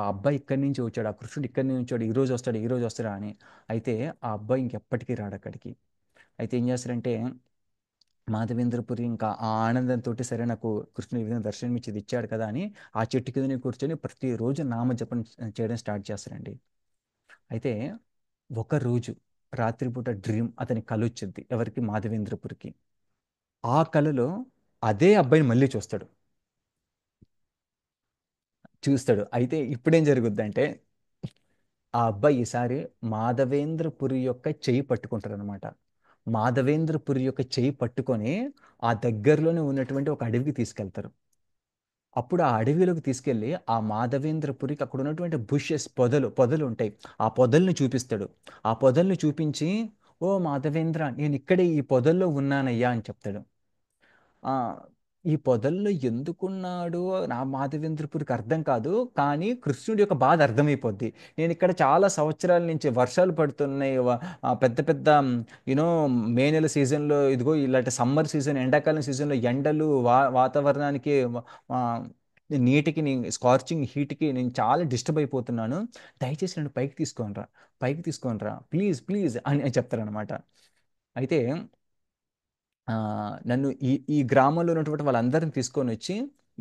అబ్బాయి ఇక్కడి నుంచి వచ్చాడు. ఆ కృష్ణుడు ఇక్కడి నుంచి వచ్చాడు. ఈరోజు వస్తాడు, ఈరోజు వస్తాడా అని. అయితే ఆ అబ్బాయి ఇంకెప్పటికీ రాడక్కడికి. అయితే ఏం చేస్తారంటే మాధవేంద్రపురి ఇంకా ఆ ఆనందంతోటి సరే నాకు కృష్ణుడు ఈ విధంగా దర్శనం ఇచ్చేది ఇచ్చాడు కదా అని ఆ చెట్టు కిందనే కూర్చొని ప్రతిరోజు నామజపం చేయడం స్టార్ట్ చేస్తారండి. అయితే ఒక రోజు రాత్రిపూట అతని కల వచ్చింది. ఎవరికి? మాధవేంద్రపురికి. ఆ కలలో అదే అబ్బాయిని మళ్ళీ చూస్తాడు. చూస్తాడు. అయితే ఇప్పుడేం జరుగుద్దంటే ఆ అబ్బాయి ఈసారి మాధవేంద్రపురి యొక్క చెయ్యి పట్టుకుంటారనమాట. మాధవేంద్రపురి యొక్క చెయ్యి పట్టుకొని ఆ దగ్గరలోనే ఉన్నటువంటి ఒక అడవికి తీసుకెళ్తారు. అప్పుడు ఆ అడవిలోకి తీసుకెళ్ళి ఆ మాధవేంద్రపురికి అక్కడ ఉన్నటువంటి బుషెస్ పొదలు పొదలు ఉంటాయి. ఆ పొదల్ని చూపిస్తాడు. ఆ పొదల్ని చూపించి, ఓ మాధవేంద్ర, నేను ఇక్కడే ఈ పొదల్లో ఉన్నానయ్యా అని చెప్తాడు. ఆ ఈ పొదల్లో ఎందుకున్నాడో నా మాధవేంద్రపురికి అర్థం కాదు. కానీ కృష్ణుడి యొక్క బాధ అర్థమైపోద్ది. నేను ఇక్కడ చాలా సంవత్సరాల నుంచి వర్షాలు పడుతున్నాయి. పెద్ద పెద్ద యూనో మే నెల సీజన్లో ఇదిగో ఇలాంటి సమ్మర్ సీజన్, ఎండాకాలం సీజన్లో ఎండలు వాతావరణానికి ఆ, నీటికి స్కార్చింగ్ హీట్కి నేను చాలా డిస్టర్బ్ అయిపోతున్నాను. దయచేసి నన్ను పైకి తీసుకొని రా, పైకి తీసుకొని రా, ప్లీజ్ ప్లీజ్ అని చెప్తారనమాట. అయితే ఆ, నన్ను ఈ ఈ గ్రామంలో ఉన్నటువంటి వాళ్ళందరిని తీసుకొని వచ్చి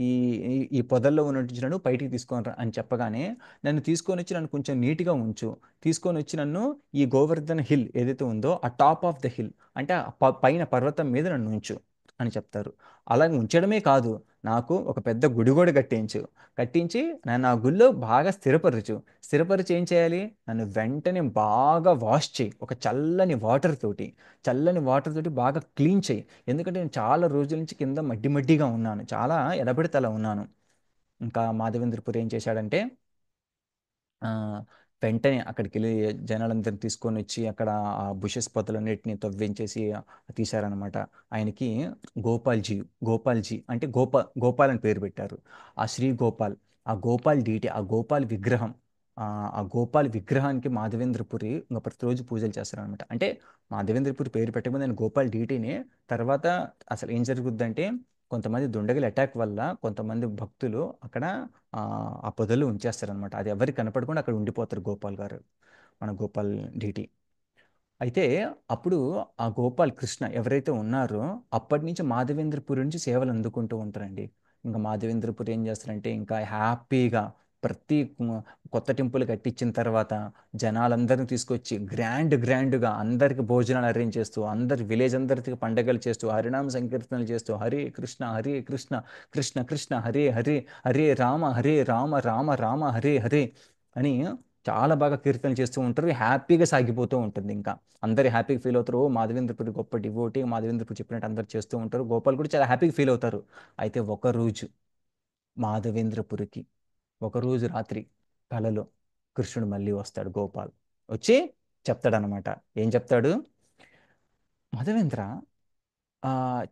ఈ ఈ ఈ పొదల్లో ఉన్నటువంటి నన్ను బయటికి తీసుకొని రా అని చెప్పగానే, నన్ను తీసుకొని వచ్చి నన్ను కొంచెం నీట్గా ఉంచు, తీసుకొని వచ్చి నన్ను ఈ గోవర్ధన్ హిల్ ఏదైతే ఉందో ఆ టాప్ ఆఫ్ ద హిల్, అంటే ఆ పైన పర్వతం మీద నన్ను ఉంచు అని చెప్తారు. అలా ఉంచడమే కాదు, నాకు ఒక పెద్ద గుడి కూడా కట్టించు, కట్టించి నన్ను ఆ గుడిలో బాగా స్థిరపరచు. స్థిరపరిచి ఏం చేయాలి, నన్ను వెంటనే బాగా వాష్ చేయి ఒక చల్లని వాటర్ తోటి, చల్లని వాటర్ తోటి బాగా క్లీన్ చేయి. ఎందుకంటే నేను చాలా రోజుల నుంచి కింద మడ్డి మడ్డిగా ఉన్నాను, చాలా ఎడబెడితే అలా ఉన్నాను. ఇంకా మాధవేంద్రపురి ఏం చేశాడంటే ఆ, వెంటనే అక్కడికి వెళ్ళి జనాలందరిని తీసుకొని వచ్చి అక్కడ ఆ బుషెస్ పొదలన్నిటిని తవ్వించేసి తీశారనమాట. ఆయనకి గోపాల్జీ, గోపాల్జీ అంటే గోపాల్ అని పేరు పెట్టారు. ఆ శ్రీ గోపాల్, ఆ గోపాల్ డీటీ, ఆ గోపాల్ విగ్రహం, ఆ ఆ గోపాల్ విగ్రహానికి మాధవేంద్రపురి ఇంకా ప్రతిరోజు పూజలు చేస్తారనమాట. అంటే మాధవేంద్రపురి పేరు పెట్టకముందు ఆయన గోపాల్ డీటీని, తర్వాత అసలు ఏం జరుగుద్దంటే కొంతమంది దుండగుల అటాక్ వల్ల కొంతమంది భక్తులు అక్కడ ఆ ఆ పొదలు ఉంచేస్తారనమాట. అది ఎవరికి కనపడకుండా అక్కడ ఉండిపోతారు గోపాల్ గారు, మన గోపాల్ డీటీ. అయితే అప్పుడు ఆ గోపాల్ కృష్ణ ఎవరైతే ఉన్నారో అప్పటి నుంచి మాధవేంద్రపురి నుంచి సేవలు అందుకుంటూ ఉంటారండి. ఇంకా మాధవేంద్రపురి ఏం చేస్తారంటే ఇంకా హ్యాపీగా ప్రతి కొత్త టెంపుల్ కట్టించిన తర్వాత జనాలందరిని తీసుకొచ్చి గ్రాండ్గా అందరికి భోజనాలు అరేంజ్ చేస్తూ, అందరి విలేజ్ అందరికి పండగలు చేస్తూ, హరినామ సంకీర్తనలు చేస్తూ, హరే కృష్ణ హరే కృష్ణ, కృష్ణ కృష్ణ హరే హరే, హరే రామ రామ రామ హరే హరే అని చాలా బాగా కీర్తనలు చేస్తూ ఉంటారు. హ్యాపీగా సాగిపోతూ ఉంటుంది. ఇంకా అందరు హ్యాపీగా ఫీల్ అవుతారు. ఓ మాధవేంద్రపురి గొప్ప డివోటీ, మాధవేంద్రపురి చెప్పినట్టు అందరు చేస్తూ ఉంటారు. గోపాల్ కూడా చాలా హ్యాపీగా ఫీల్ అవుతారు. అయితే ఒకరోజు మాధవేంద్రపురికి, ఒకరోజు రాత్రి కలలో కృష్ణుడు మళ్ళీ వస్తాడు. గోపాల్ వచ్చి చెప్తాడనమాట. ఏం చెప్తాడు, మాధవేంద్ర,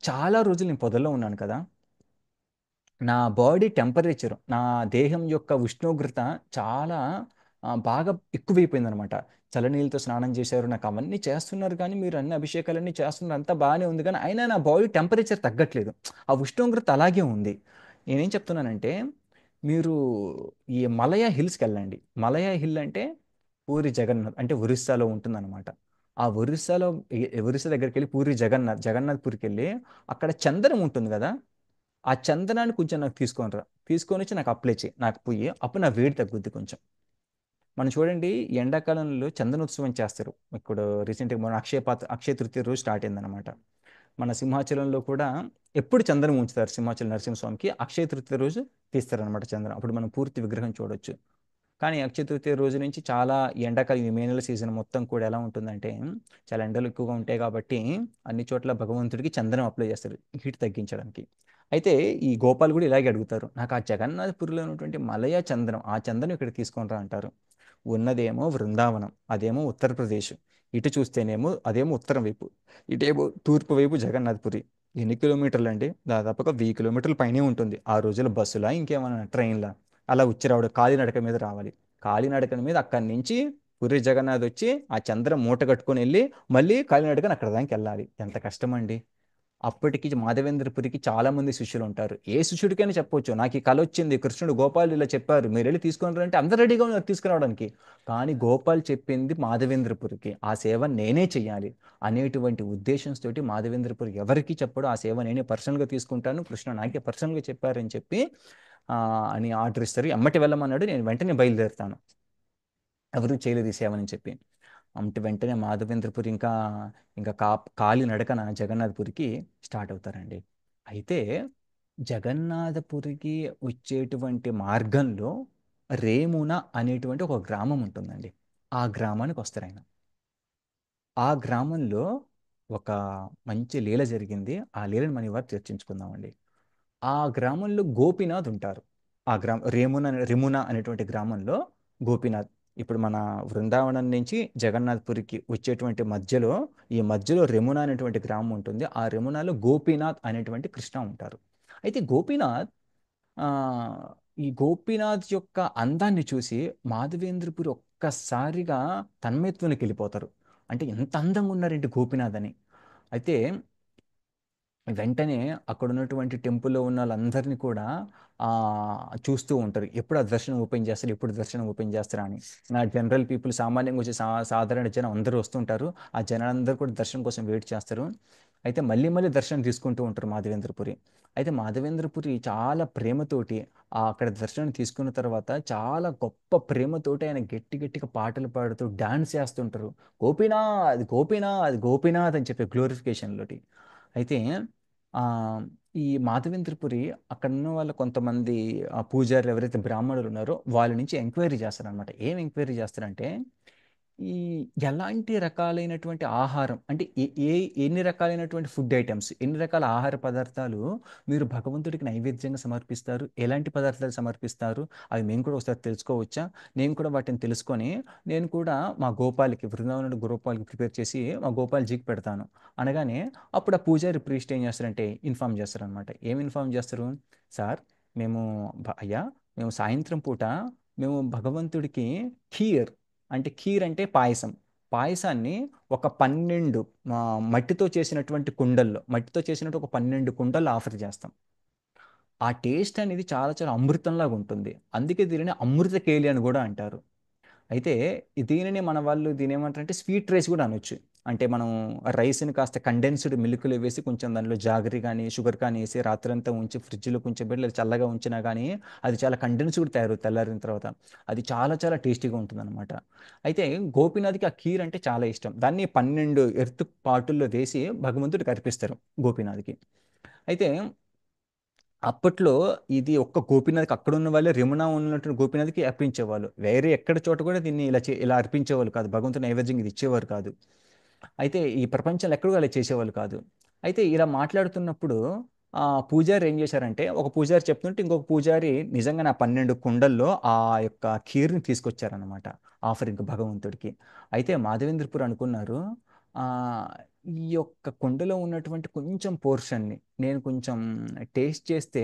చాలా రోజులు నేను పొదల్లో ఉన్నాను కదా, నా బాడీ టెంపరేచర్, నా దేహం యొక్క ఉష్ణోగ్రత చాలా బాగా ఎక్కువైపోయిందనమాట. చల్లనీళ్ళతో స్నానం చేశారు, నాకు అవన్నీ చేస్తున్నారు కానీ, మీరు అన్ని అభిషేకాలన్నీ చేస్తున్నారు, అంతా బాగానే ఉంది కానీ అయినా నా బాడీ టెంపరేచర్ తగ్గట్లేదు, ఆ ఉష్ణోగ్రత అలాగే ఉంది. నేనేం చెప్తున్నానంటే, మీరు ఈ మలయ హిల్స్కి వెళ్ళండి. మలయ హిల్ అంటే పూరి జగన్నాథ్, అంటే ఒరిస్సాలో ఉంటుందన్నమాట. ఆ ఒరిస్సాలో ఒరిస్సా దగ్గరికి వెళ్ళి పూరి జగన్నాథ్పూర్కి వెళ్ళి అక్కడ చందనం ఉంటుంది కదా, ఆ చందనాన్ని కొంచెం నాకు తీసుకొని రా, తీసుకొని వచ్చి నాకు అప్లై చేయి, నాకు పొయ్యి, అప్పుడు నా వేడి తగ్గుద్ది కొంచెం. మనం చూడండి, ఈ ఎండాకాలంలో చందనోత్సవం చేస్తారు. ఇప్పుడు రీసెంట్గా మన అక్షయ తృతీయ రోజు స్టార్ట్ అయిందనమాట. మన సింహాచలంలో కూడా ఎప్పుడు చందనం ఉంచుతారు. సింహాచలం నరసింహస్వామికి అక్షయ తృతీయ రోజు తీస్తారనమాట చందనం. అప్పుడు మనం పూర్తి విగ్రహం చూడొచ్చు. కానీ అక్షయ తృతీయ రోజు నుంచి చాలా ఈ ఎండాకాలం, ఈ మే నెల సీజన్ మొత్తం కూడా ఎలా ఉంటుందంటే చాలా ఎండలు ఎక్కువగా ఉంటాయి కాబట్టి అన్ని చోట్ల భగవంతుడికి చందనం అప్లై చేస్తారు హీట్ తగ్గించడానికి. అయితే ఈ గోపాల్ కూడా ఇలాగే అడుగుతారు, నాకు ఆ జగన్నాథపురిలో ఉన్నటువంటి మలయ చందనం, ఆ చందనం ఇక్కడ తీసుకొని రా అంటారు. ఉన్నదేమో బృందావనం, అదేమో ఉత్తరప్రదేశ్, ఇటు చూస్తేనేమో అదేమో ఉత్తరం వైపు, ఇటేమో తూర్పు వైపు జగన్నాథ్పురి. ఎన్ని కిలోమీటర్లు అండి, దాదాపుగా 1000 కిలోమీటర్ల పైనే ఉంటుంది. ఆ రోజుల బస్సులా ఇంకేమైనా ట్రైన్లా, అలా వచ్చి రావడం కాలినడక మీద రావాలి. కాలినడక మీద అక్కడి నుంచి పూరి జగన్నాథ్ వచ్చి ఆ చంద్రం మూట కట్టుకొని వెళ్ళి మళ్ళీ కాలినడకన అక్కడ దానికి వెళ్ళాలి. ఎంత కష్టం అండి. అప్పటికి మాధవేంద్రపురికి చాలా మంది శిష్యులు ఉంటారు. ఏ శిష్యుడికైనా చెప్పొచ్చు, నాకు ఈ కళ వచ్చింది, కృష్ణుడు గోపాల్ ఇలా చెప్పారు, మీరు వెళ్ళి తీసుకొని అంటే అందరు రెడీగా ఉన్నారు తీసుకురావడానికి. కానీ గోపాల్ చెప్పింది మాధవేంద్రపురికి, ఆ సేవ నేనే చెయ్యాలి అనేటువంటి ఉద్దేశంతో మాధవేంద్రపురి ఎవరికి చెప్పడు, ఆ సేవ నేనే పర్సనల్గా తీసుకుంటాను, కృష్ణ నాకే పర్సనల్గా చెప్పారని చెప్పి అని ఆర్డర్ ఇస్తారు. ఎమ్మటి వెళ్ళమన్నాడు, నేను వెంటనే బయలుదేరుతాను, ఎవరు చేయలేదు ఈ సేవని చెప్పి. అంటే వెంటనే మాధవేంద్రపురి ఇంకా ఇంకా కాలి నడకన జగన్నాథ్పురికి స్టార్ట్ అవుతారండి. అయితే జగన్నాథపురికి వచ్చేటువంటి మార్గంలో రేమున అనేటువంటి ఒక గ్రామం ఉంటుందండి. ఆ గ్రామానికి వస్తారు ఆయన. ఆ గ్రామంలో ఒక మంచి లీల జరిగింది. ఆ లీలను మనం ఇవాళ చర్చించుకుందామండి. ఆ గ్రామంలో గోపీనాథ్ ఉంటారు. ఆ రిమున అనేటువంటి గ్రామంలో గోపీనాథ్. ఇప్పుడు మన బృందావనం నుంచి జగన్నాథ్పురికి వచ్చేటువంటి మధ్యలో, ఈ మధ్యలో రెమున అనేటువంటి గ్రామం ఉంటుంది. ఆ రెమునాలో గోపీనాథ్ అనేటువంటి కృష్ణ ఉంటారు. అయితే గోపీనాథ్ ఆ, ఈ గోపీనాథ్ యొక్క అందాన్ని చూసి మాధవేంద్రపురి ఒక్కసారిగా తన్మయత్వానికి వెళ్ళిపోతారు. అంటే ఎంత అందంగా ఉన్నారేంటి గోపీనాథ్ అని. అయితే వెంటనే అక్కడ ఉన్నటువంటి టెంపుల్లో ఉన్న వాళ్ళందరినీ కూడా ఆ, చూస్తూ ఉంటారు. ఎప్పుడు ఆ దర్శనం ఓపెన్ చేస్తారు, ఎప్పుడు దర్శనం ఓపెన్ చేస్తారా అని. నా జనరల్ పీపుల్, సామాన్యంగా వచ్చే సాధారణ జనం అందరూ వస్తుంటారు. ఆ జనాలందరూ కూడా దర్శనం కోసం వెయిట్ చేస్తారు. అయితే మళ్ళీ మళ్ళీ దర్శనం తీసుకుంటూ ఉంటారు మాధవేంద్రపురి. అయితే మాధవేంద్రపురి చాలా ప్రేమతోటి అక్కడ దర్శనం తీసుకున్న తర్వాత చాలా గొప్ప ప్రేమతోటి ఆయన గట్టి గట్టిగా పాటలు పాడుతూ డాన్స్ చేస్తుంటారు. గోపీనాథ్ గోపీనాథ్ గోపీనాథ్ అని చెప్పి గ్లోరిఫికేషన్లోటి. అయితే ఆ, ఈ మాధవేంద్రపురి అక్కడ ఉన్న వాళ్ళ కొంతమంది పూజారులు ఎవరైతే బ్రాహ్మణులు ఉన్నారో వాళ్ళ నుంచి ఎంక్వైరీ చేస్తారనమాట. ఏం ఎంక్వైరీ చేస్తారంటే ఈ ఎలాంటి రకాలైనటువంటి ఆహారం అంటే ఎన్ని రకాలైనటువంటి ఫుడ్ ఐటమ్స్, ఎన్ని రకాల ఆహార పదార్థాలు మీరు భగవంతుడికి నైవేద్యంగా సమర్పిస్తారు, ఎలాంటి పదార్థాలు సమర్పిస్తారు, అవి మేము కూడా ఒకసారి తెలుసుకోవచ్చా? నేను కూడా వాటిని తెలుసుకొని నేను కూడా మా గోపాలకి, బృందావనుడి గోపాలకి ప్రిపేర్ చేసి మా గోపాల్జీకి పెడతాను అనగానే, అప్పుడు ఆ పూజారి ప్రీస్ట్ ఏం చేస్తారంటే ఇన్ఫామ్ చేస్తారనమాట. ఏం ఇన్ఫామ్ చేస్తారు? సార్, మేము అయ్యా, మేము సాయంత్రం పూట మేము భగవంతుడికి ఖీర్, అంటే ఖీర్ అంటే పాయసం, పాయసాన్ని ఒక 12 మట్టితో చేసినటువంటి కుండల్లో, మట్టితో చేసినట్టు ఒక 12 కుండల్లో ఆఫర్ చేస్తాం. ఆ టేస్ట్ అనేది చాలా చాలా అమృతంలాగా ఉంటుంది. అందుకే దీనిని అమృత కేలి అని కూడా అంటారు. అయితే దీనిని మన వాళ్ళు దీని ఏమంటారంటే స్వీట్ రైస్ కూడా అనొచ్చు. అంటే మనం రైస్ని కాస్త కండెన్స్డ్ మిల్క్లో వేసి కొంచెం దానిలో జాగరి కానీ షుగర్ కానీ వేసి రాత్రంతా ఉంచి ఫ్రిడ్జ్లో కొంచెం పెట్టి లేదా చల్లగా ఉంచినా కానీ అది చాలా కండెన్స్డ్ తయారు తెల్లారిన తర్వాత అది చాలా చాలా టేస్టీగా ఉంటుందన్నమాట. అయితే గోపీనాథ్కి ఆ కీర్ అంటే చాలా ఇష్టం. దాన్ని 12 ఎర్త్ పాటుల్లో వేసి భగవంతుడికి అర్పిస్తారు గోపీనాథ్కి. అయితే అప్పట్లో ఇది ఒక్క గోపీనాథ్కి, అక్కడ ఉన్న వాళ్ళే రమణ ఉన్నటువంటి గోపీనాథ్కి అర్పించేవాళ్ళు. వేరే ఎక్కడ చోట కూడా దీన్ని ఇలా అర్పించేవాళ్ళు కాదు. భగవంతుని నైవేద్యం ఇది ఇచ్చేవారు కాదు. అయితే ఈ ప్రపంచంలో ఎక్కడో అలా చేసేవాళ్ళు కాదు. అయితే ఇలా మాట్లాడుతున్నప్పుడు పూజారి ఏం చేశారంటే, ఒక పూజారి చెప్తుంటే ఇంకొక పూజారి నిజంగా నా 12 కుండల్లో ఆ యొక్క ఖీర్ని తీసుకొచ్చారనమాట ఆఫరింగ్ భగవంతుడికి. అయితే మాధవేంద్రపూర్ అనుకున్నారు, ఆ, ఈ యొక్క కుండలో ఉన్నటువంటి కొంచెం పోర్షన్ని నేను కొంచెం టేస్ట్ చేస్తే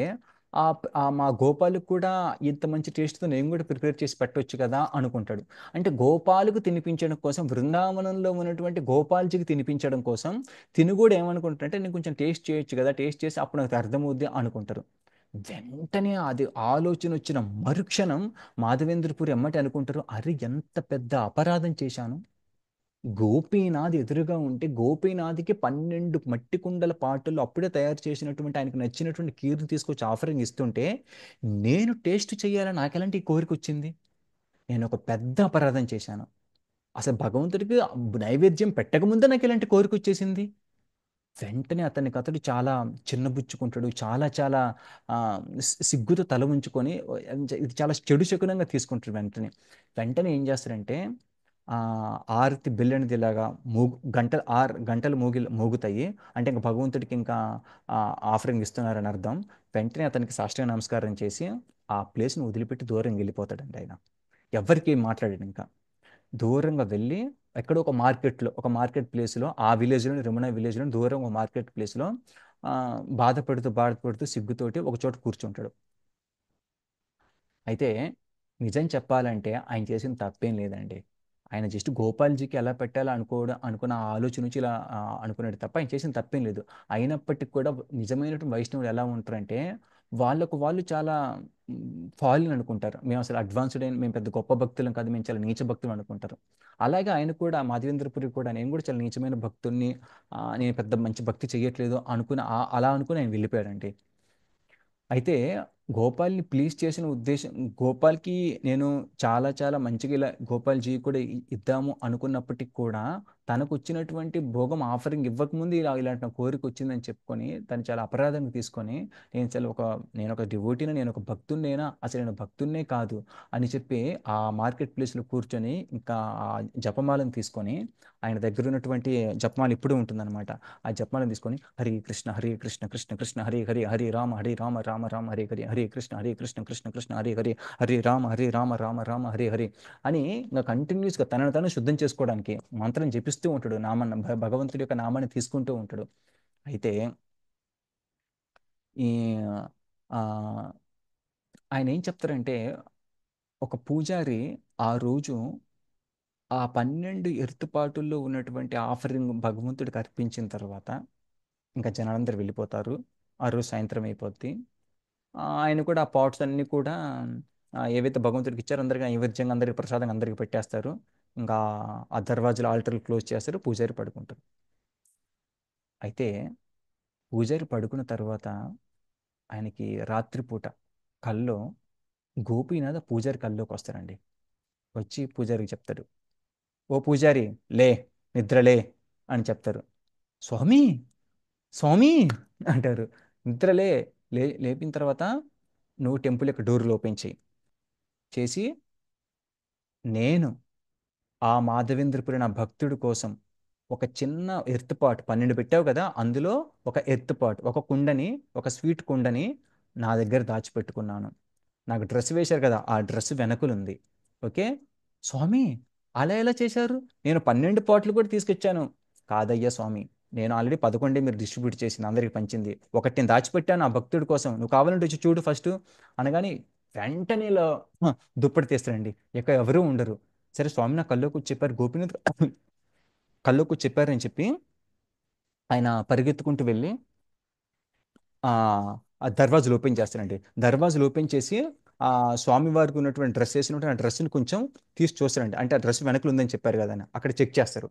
మా గోపాలకు కూడా ఇంత మంచి టేస్ట్తో నేను కూడా ప్రిపేర్ చేసి పెట్టొచ్చు కదా అనుకుంటాడు. అంటే గోపాలకు తినిపించడం కోసం, బృందావనంలో ఉన్నటువంటి గోపాల్జీకి తినిపించడం కోసం తిను కూడా ఏమనుకుంటారంటే నేను కొంచెం టేస్ట్ చేయొచ్చు కదా, టేస్ట్ చేసి అప్పుడు నాకు అర్థమవుద్ది అనుకుంటారు. వెంటనే అది ఆలోచన వచ్చిన మరుక్షణం మాధవేంద్రపురి ఎమ్మటి అనుకుంటారు, అరే ఎంత పెద్ద అపరాధం చేశాను. గోపీనాథ్ ఎదురుగా ఉంటే గోపీనాథ్కి 12 మట్టి కుండల పాటలు అప్పుడే తయారు చేసినటువంటి ఆయనకు నచ్చినటువంటి కీర్ని తీసుకొచ్చి ఆఫరింగ్ ఇస్తుంటే నేను టేస్ట్ చేయాలని నాకు ఎలాంటి కోరిక వచ్చింది? నేను ఒక పెద్ద అపరాధం చేశాను. అసలు భగవంతుడికి నైవేద్యం పెట్టకముందే నాకు ఇలాంటి కోరిక వచ్చేసింది. వెంటనే అతడు చాలా చిన్నబుచ్చుకుంటాడు. చాలా చాలా ఆ, సిగ్గుతో తల ఉంచుకొని ఇది చాలా చెడు శకునంగా తీసుకుంటాడు. వెంటనే వెంటనే ఏం చేస్తారంటే ఆ, ఆరతి బిల్లనిది ఇలాగా గంటలు 6 గంటలు మోగుతాయి. అంటే ఇంకా భగవంతుడికి ఇంకా ఆఫరింగ్ ఇస్తున్నారని అర్థం. వెంటనే అతనికి సాష్టాంగ నమస్కారం చేసి ఆ ప్లేస్ని వదిలిపెట్టి దూరంగా వెళ్ళిపోతాడండి ఆయన. ఎవరికి మాట్లాడాడు ఇంకా. దూరంగా వెళ్ళి ఎక్కడో ఒక మార్కెట్ ప్లేస్లో, ఆ విలేజ్లో, రమణ విలేజ్లో దూరం ఒక మార్కెట్ ప్లేస్లో బాధపడుతూ బాధపడుతూ సిగ్గుతోటి ఒక చోట కూర్చుంటాడు. అయితే నిజం చెప్పాలంటే ఆయన చేసిన తప్పేం లేదండి. ఆయన జస్ట్ గోపాల్జీకి ఎలా పెట్టాలో అనుకున్న ఆ ఆలోచన నుంచి ఇలా అనుకున్నాడు తప్ప ఆయన చేసిన తప్పేం లేదు. అయినప్పటికీ కూడా నిజమైనటువంటి వైష్ణవులు ఎలా ఉంటారంటే వాళ్ళకు వాళ్ళు చాలా ఫాలిన్ అనుకుంటారు. మేము అసలు అడ్వాన్స్డ్ అయిన, మేము పెద్ద గొప్ప భక్తులం కాదు, మేము చాలా నీచ భక్తులు అనుకుంటారు. అలాగే ఆయన కూడా మాధవేంద్రపురి కూడా నేను కూడా చాలా నీచమైన భక్తుల్ని, నేను పెద్ద మంచి భక్తి చేయట్లేదు అలా అనుకుని ఆయన వెళ్ళిపోయాడండి. అయితే గోపాల్ని ప్లీజ్ చేసిన ఉద్దేశం, గోపాల్కి నేను చాలా చాలా మంచిగా ఇలా గోపాల్జీ కూడా ఇద్దాము అనుకున్నప్పటికి కూడా తనకు వచ్చినటువంటి భోగం ఆఫరింగ్ ఇవ్వకముందు ఇలా ఇలాంటి నా కోరిక వచ్చిందని చెప్పుకొని తను చాలా అపరాధంగా తీసుకొని నేను చాలా నేను ఒక డివోటీని, నేను ఒక భక్తున్నేనా, అసలు నేను భక్తున్నే కాదు అని చెప్పి ఆ మార్కెట్ ప్లేస్లో కూర్చొని ఇంకా ఆ జపమాలను తీసుకొని, ఆయన దగ్గర ఉన్నటువంటి జపమాల ఇప్పుడు ఉంటుందన్నమాట, ఆ జపమాలను తీసుకొని హరి కృష్ణ హరి కృష్ణ కృష్ణ కృష్ణ హరి హరి హరి రామ హరి రామ రామ రామ హరి హరి హరి కృష్ణ హరి కృష్ణ కృష్ణ కృష్ణ హరి హరి హరి రామ హరి రామ రామ రామ హరి హరి అని ఇంకా కంటిన్యూస్గా తనను తను శుద్ధం చేసుకోవడానికి మంత్రం జపిస్తూ ఉంటాడు, భగవంతుడి యొక్క నామాన్ని తీసుకుంటూ ఉంటాడు. అయితే ఈ ఆ, ఆయన ఏం చెప్తారంటే, ఒక పూజారి ఆ రోజు ఆ 12 ఎత్తుపాటుల్లో ఉన్నటువంటి ఆఫరింగ్ భగవంతుడికి అర్పించిన తర్వాత ఇంకా జనాలందరూ వెళ్ళిపోతారు. ఆ రోజు సాయంత్రం అయిపోద్ది. ఆయన కూడా ఆ పాట్స్ అన్ని కూడా ఏవైతే భగవంతుడికి ఇచ్చారో అందరికీ నైవేద్యంగా అందరికి ప్రసాదంగా అందరికి పెట్టేస్తారు. ఇంకా ఆ దర్వాజాలు ఆల్టర్లు క్లోజ్ చేస్తారు, పూజారి పడుకుంటారు. అయితే పూజారి పడుకున్న తర్వాత ఆయనకి రాత్రిపూట కల్లో గోపీనాథ పూజారి కల్లోకి వస్తారండి. వచ్చి పూజారికి చెప్తాడు, ఓ పూజారి, లే, నిద్రలే అని చెప్తారు. స్వామి, స్వామి అంటారు. నిద్రలే, లేపిన తర్వాత నువ్వు టెంపుల్ యొక్క డోర్లు ఓపెన్ చేయి, చేసి నేను ఆ మాధవేంద్రపురి నా భక్తుడి కోసం ఒక చిన్న ఎర్త్పాట్ 12 పెట్టావు కదా, అందులో ఒక ఎర్త్పాట్, ఒక కుండని, ఒక స్వీట్ కుండని నా దగ్గర దాచిపెట్టుకున్నాను. నాకు డ్రెస్ వేశారు కదా, ఆ డ్రెస్ వెనకులుంది. ఓకే స్వామి, అలా ఎలా చేశారు? నేను 12 పాట్లు కూడా తీసుకొచ్చాను. కాదయ్యా స్వామి, నేను ఆల్రెడీ 11 మీరు డిస్ట్రిబ్యూట్ చేసింది, అందరికి పంచింది. ఒకటి నేను దాచిపెట్టాను ఆ భక్తుడి కోసం, నువ్వు కావాలంటే వచ్చి చూడు ఫస్ట్ అనగాని వెంటనే ఇలా దుప్పటి తీస్తాడండి. ఇక ఎవరూ ఉండరు. సరే స్వామి నా కల్లోకి వచ్చి చెప్పారు, గోపీనాథ్ కల్లోకి వచ్చి చెప్పారని చెప్పి ఆయన పరిగెత్తుకుంటూ వెళ్ళి ఆ ఆ దర్వాజులు ఓపెన్ చేస్తారండి. దర్వాజులు ఓపెన్ చేసి ఆ స్వామివారికి ఉన్నటువంటి డ్రెస్ వేసినటువంటి ఆ డ్రెస్ని కొంచెం తీసి చూస్తారండి. అంటే ఆ డ్రెస్ వెనకలు ఉందని చెప్పారు కదా అని అక్కడ చెక్ చేస్తారు.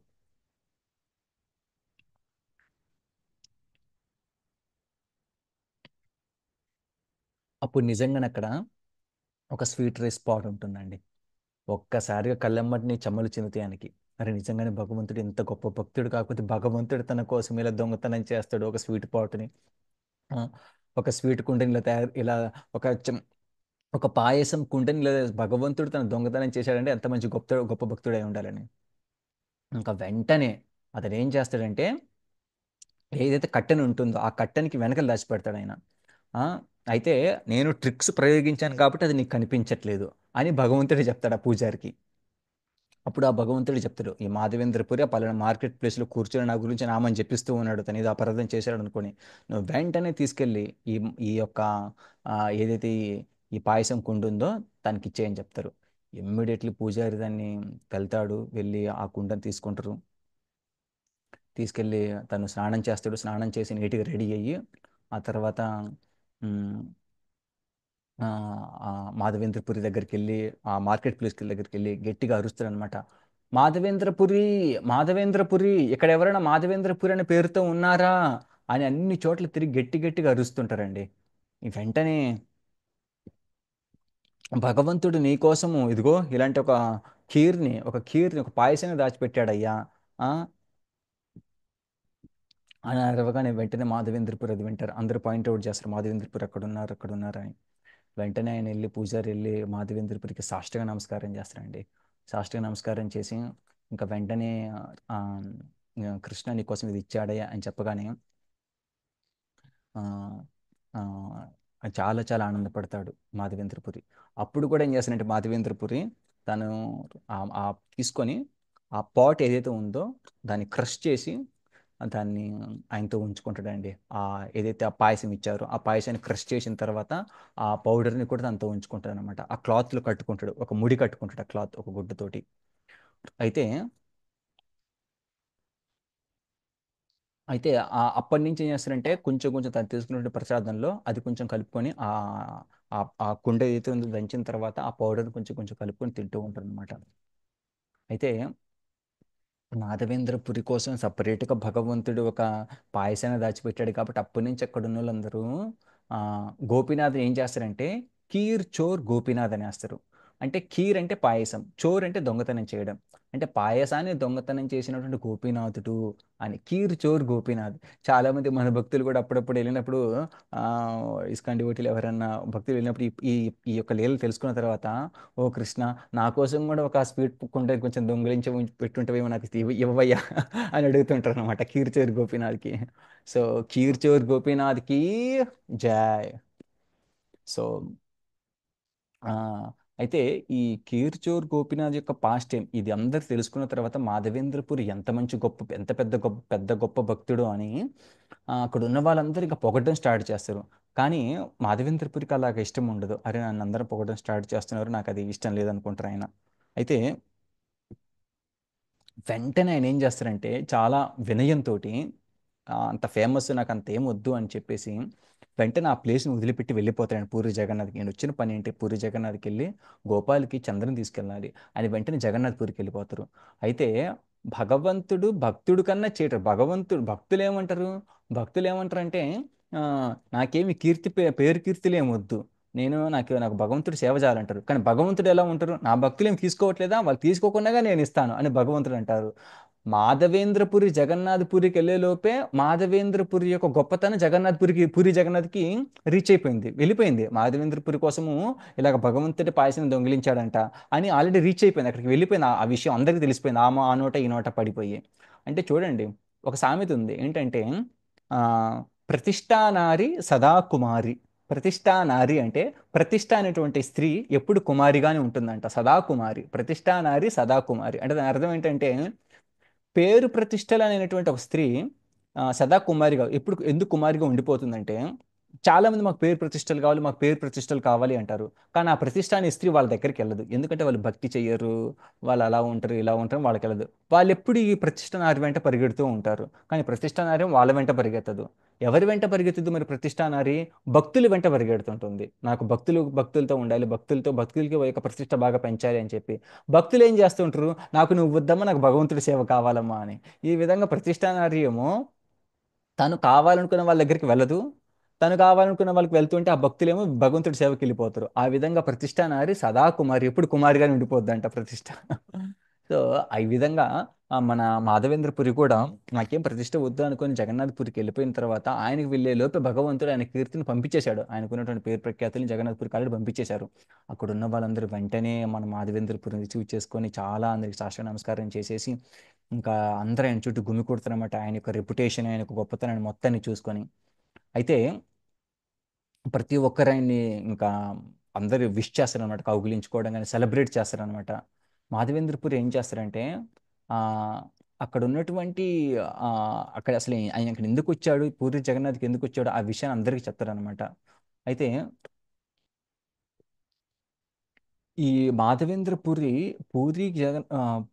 అప్పుడు నిజంగానే అక్కడ ఒక స్వీట్ రైస్ స్పాట్ ఉంటుందండి. ఒక్కసారిగా కళ్ళెమ్మటిని చెమ్మలు చెందుతాయి ఆయనకి. అరే నిజంగానే భగవంతుడు ఎంత గొప్ప భక్తుడు, కాకపోతే భగవంతుడు తన కోసం ఇలా దొంగతనం చేస్తాడు ఒక స్వీట్ పాట్ని. ఆ, ఒక స్వీట్ కుండని ఇలా తయారు ఇలా ఒక ఒక పాయసం కుండని ఇలా భగవంతుడు తన దొంగతనం చేశాడంటే ఎంత మంచి గొప్ప గొప్ప భక్తుడై ఉండాలని. ఇంకా వెంటనే అతను ఏం చేస్తాడంటే, ఏదైతే కట్టెన ఉంటుందో ఆ కట్టెనికి వెనకలు దాచిపెడతాడు ఆయన. ఆ, అయితే నేను ట్రిక్స్ ప్రయోగించాను కాబట్టి అది నీకు కనిపించట్లేదు అని భగవంతుడు చెప్తాడు ఆ పూజారికి. అప్పుడు ఆ భగవంతుడు చెప్తాడు, ఈ మాధవేంద్రపురి ఆ పలానా మార్కెట్ ప్లేస్లో కూర్చొని నా గురించి నామని చెప్పిస్తూ ఉన్నాడు, తను ఏదో అపరాధం చేశాడు అనుకొని, నువ్వు వెంటనే తీసుకెళ్ళి ఈ ఈ యొక్క ఏదైతే ఈ పాయసం కుండ ఉందో తనకి ఇచ్చేయని చెప్తారు. ఇమ్మీడియట్లీ పూజారి దాన్ని వెళ్తాడు, వెళ్ళి ఆ కుండని తీసుకుంటారు. తీసుకెళ్ళి తను స్నానం చేస్తాడు, స్నానం చేసి నీట్గా రెడీ అయ్యి ఆ తర్వాత మ్, ఆ, ఆ మాధవేంద్రపురి దగ్గరికి వెళ్ళి ఆ మార్కెట్ ప్లేస్ దగ్గరికి వెళ్ళి గట్టిగా అరుస్తాడు అనమాట. మాధవేంద్రపురి, మాధవేంద్రపురి, ఇక్కడ ఎవరైనా మాధవేంద్రపురి అనే పేరుతో ఉన్నారా అని అన్ని చోట్ల తిరిగి గట్టి గట్టిగా అరుస్తుంటారండి. ఈ వెంటనే భగవంతుడు నీ కోసము ఇదిగో ఇలాంటి ఒక ఖీర్ని ఒక పాయసాన్ని దాచిపెట్టాడయ్యా ఆ అని అరవగానే వెంటనే మాధవేంద్రపురి అది వింటారు. అందరూ పాయింట్అవుట్ చేస్తారు, మాధవేంద్రపురి అక్కడ ఉన్నారు అక్కడ ఉన్నారు అని. వెంటనే ఆయన వెళ్ళి పూజారి వెళ్ళి మాధవేంద్రపురికి సాష్టాంగ నమస్కారం చేస్తారండి. సాష్టాంగ నమస్కారం చేసి ఇంకా వెంటనే ఆ, కృష్ణ నీ కోసం ఇది ఇచ్చాడయ్యా అని చెప్పగానే ఆ, ఆ, చాలా చాలా ఆనందపడతాడు మాధవేంద్రపురి. అప్పుడు కూడా ఏం చేస్తాడంటే మాధవేంద్రపురి తను ఆ తీసుకొని ఆ పాట్ ఏదైతే ఉందో దాన్ని క్రష్ చేసి దాన్ని ఆయనతో ఉంచుకుంటాడండి. ఆ ఏదైతే ఆ పాయసం ఇచ్చారో ఆ పాయసాన్ని క్రష్ చేసిన తర్వాత ఆ పౌడర్ని కూడా దాంతో ఉంచుకుంటాడు అనమాట. ఆ క్లాత్లో కట్టుకుంటాడు, ఒక ముడి కట్టుకుంటాడు ఆ క్లాత్ ఒక గుడ్డతోటి. అయితే అయితే అప్పటి నుంచి ఏం చేస్తారంటే కొంచెం కొంచెం తను తీసుకున్న ప్రసాదంలో అది కొంచెం కలుపుకొని ఆ కుండ ఏదైతే ఉందో దంచిన తర్వాత ఆ పౌడర్ కొంచెం కొంచెం కలుపుకొని తింటూ ఉంటారు అనమాట. అయితే మాధవేంద్రపురి కోసం సపరేట్గా భగవంతుడు ఒక పాయసాన్ని దాచిపెట్టాడు కాబట్టి అప్పటి నుంచి అక్కడ ఉన్న వాళ్ళందరూ ఆ, గోపీనాథ్ ఏం చేస్తారంటే కీర్ చోర్ గోపీనాథ్ అని వేస్తారు. అంటే కీర్ అంటే పాయసం, చోర్ అంటే దొంగతనం చేయడం. అంటే పాయసాన్ని దొంగతనం చేసినటువంటి గోపీనాథుడు అని, కీర్ చోర్ గోపీనాథ్. చాలామంది మన భక్తులు కూడా అప్పుడప్పుడు వెళ్ళినప్పుడు, ఇస్కాన్ డివోటీలు ఎవరన్నా భక్తులు వెళ్ళినప్పుడు ఈ ఈ ఈ యొక్క లీలలు తెలుసుకున్న తర్వాత, ఓ కృష్ణ, నా కోసం కూడా ఒక స్వీట్ కుంటే కొంచెం దొంగిలించి పెట్టుంటవేమో, నాకు ఇవ్వయ్యా అని అడుగుతుంటారు అనమాట కీర్ చోర్ గోపీనాథ్కి. సో కీర్ చోర్ గోపీనాథ్కి జై. సో ఆ, అయితే ఈ కీర్చోర్ గోపీనాథ్ యొక్క పాస్ట్ టైం ఇది అందరు తెలుసుకున్న తర్వాత, మాధవేంద్రపురి ఎంత మంచి గొప్ప, ఎంత పెద్ద గొప్ప భక్తుడు అని అక్కడ ఉన్న వాళ్ళందరూ ఇక పొగడడం స్టార్ట్ చేస్తారు. కానీ మాధవేంద్రపురికి అలాగ ఇష్టం ఉండదు. అరే నన్ను అందరూ పొగడడం స్టార్ట్ చేస్తున్నారు, నాకు అది ఇష్టం లేదనుకుంటారు ఆయన. అయితే వెంటనే ఆయన ఏం చేస్తారంటే, చాలా వినయంతో, అంత ఫేమస్ నాకు అంత ఏం వద్దు అని చెప్పేసి వెంటనే ఆ ప్లేస్ని వదిలిపెట్టి వెళ్ళిపోతాడు పూరి జగన్నాథ్కి. నేను వచ్చిన పని ఏంటి, పూరి జగన్నాథ్కి వెళ్ళి గోపాల్కి చంద్రని తీసుకెళ్ళాలి అని వెంటనే జగన్నాథ్ పూరికి వెళ్ళిపోతారు. అయితే భగవంతుడు భక్తుడు కన్నా చేటర్. భక్తులు ఏమంటారు, భక్తులు ఏమంటారంటే, ఆ, నాకేమి పేరు కీర్తులు ఏమి వద్దు, నాకు భగవంతుడు సేవ చేయాలంటారు. కానీ భగవంతుడు ఎలా ఉంటారు, నా భక్తులు ఏం తీసుకోవట్లేదా, వాళ్ళు తీసుకోకుండా నేను ఇస్తాను అని భగవంతుడు అంటారు. మాధవేంద్రపురి జగన్నాథ్పురికి వెళ్ళే లోపే మాధవేంద్రపురి యొక్క గొప్పతనం పూరి జగన్నాథ్కి రీచ్ అయిపోయింది, వెళ్ళిపోయింది. మాధవేంద్రపురి కోసము ఇలాగ భగవంతుడి పాయసం దొంగిలించాడంట అని ఆల్రెడీ రీచ్ అయిపోయింది, అక్కడికి వెళ్ళిపోయింది. ఆ విషయం అందరికీ తెలిసిపోయింది, ఆ నోట ఈ నోట పడిపోయి. అంటే చూడండి, ఒక సామెత ఉంది ఏంటంటే, ఆ, ప్రతిష్టా నారి సదా కుమారి. ప్రతిష్టా నారి అంటే, ప్రతిష్ట అనేటువంటి స్త్రీ ఎప్పుడు కుమారిగానే ఉంటుందంట, సదా కుమారి. ప్రతిష్టా నారి సదా కుమారి అంటే దాని అర్థం ఏంటంటే, పేరు ప్రతిష్టలు అనేటువంటి ఒక స్త్రీ సదా కుమారిగా ఎప్పుడు ఎందుకు కుమారిగా ఉండిపోతుందంటే, చాలా మంది మాకు పేరు ప్రతిష్టలు కావాలి, మాకు పేరు ప్రతిష్టలు కావాలి అంటారు. కానీ ఆ ప్రతిష్ట అనే స్త్రీ వాళ్ళ దగ్గరికి వెళ్ళదు, ఎందుకంటే వాళ్ళు భక్తి చెయ్యరు, వాళ్ళు అలా ఉంటారు ఇలా ఉంటారు, వాళ్ళకి వెళ్ళదు. వాళ్ళు ఎప్పుడు ఈ ప్రతిష్ట నారి వెంట పరిగెడుతూ ఉంటారు. కానీ ప్రతిష్ట నారి వాళ్ళ వెంట పరిగెత్తదు. ఎవరి వెంట పరిగెత్తదు మరి ప్రతిష్ట నారి? భక్తుల వెంట పరిగెడుతుంటుంది. నాకు భక్తులతో ఉండాలి, భక్తులకి ఒక ప్రతిష్ట బాగా పెంచాలి అని చెప్పి. భక్తులు ఏం చేస్తుంటారు, నాకు నువ్వు వద్దమ్మా, నాకు భగవంతుడి సేవ కావాలమ్మా అని. ఈ విధంగా ప్రతిష్ట నారి ఏమో తను కావాలనుకున్న వాళ్ళ దగ్గరికి వెళ్ళదు, తను కావాలనుకున్న వాళ్ళకి వెళ్తుంటే ఆ భక్తులేమో భగవంతుడి సేవకి వెళ్ళిపోతారు. ఆ విధంగా ప్రతిష్ట నారి సదా కుమారి, ఎప్పుడు కుమారిగానే ఉండిపోద్దంట ప్రతిష్ట. సో ఈ విధంగా మన మాధవేంద్రపురి కూడా నాకేం ప్రతిష్ట వద్దు అనుకుని జగన్నాథ్పురికి వెళ్ళిపోయిన తర్వాత, ఆయనకి వెళ్ళే లోపే భగవంతుడు ఆయన కీర్తిని పంపించేశాడు. ఆయనకున్నటువంటి పేరు ప్రఖ్యాతులు జగన్నాథ్పురికి ఆల్రెడీ పంపించేశారు. అక్కడ ఉన్న వాళ్ళందరూ వెంటనే మన మాధవేంద్రపురిని రిసీవ్ చేసుకొని చాలా అందరికి సాష్టాంగ నమస్కారం చేసేసి, ఇంకా అందరూ ఆయన చుట్టూ గుమికూడుతున్నమాట, ఆయన యొక్క రెప్యుటేషన్, ఆయన యొక్క గొప్పతనాన్ని మొత్తాన్ని చూసుకొని. అయితే ప్రతి ఒక్కరాయన్ని ఇంకా అందరూ విష్ చేస్తారనమాట, కౌగిలించుకోవడం కానీ సెలబ్రేట్ చేస్తారనమాట. మాధవేంద్రపూర్ ఏం చేస్తారంటే, ఆ, అక్కడ ఉన్నటువంటి ఆ, అక్కడ అసలు ఆయన అక్కడ ఎందుకు వచ్చాడు, పూరి జగన్నాథ్కి ఎందుకు వచ్చాడు, ఆ విషయాన్ని అందరికీ చెప్తారనమాట. అయితే ఈ మాధవేంద్రపురి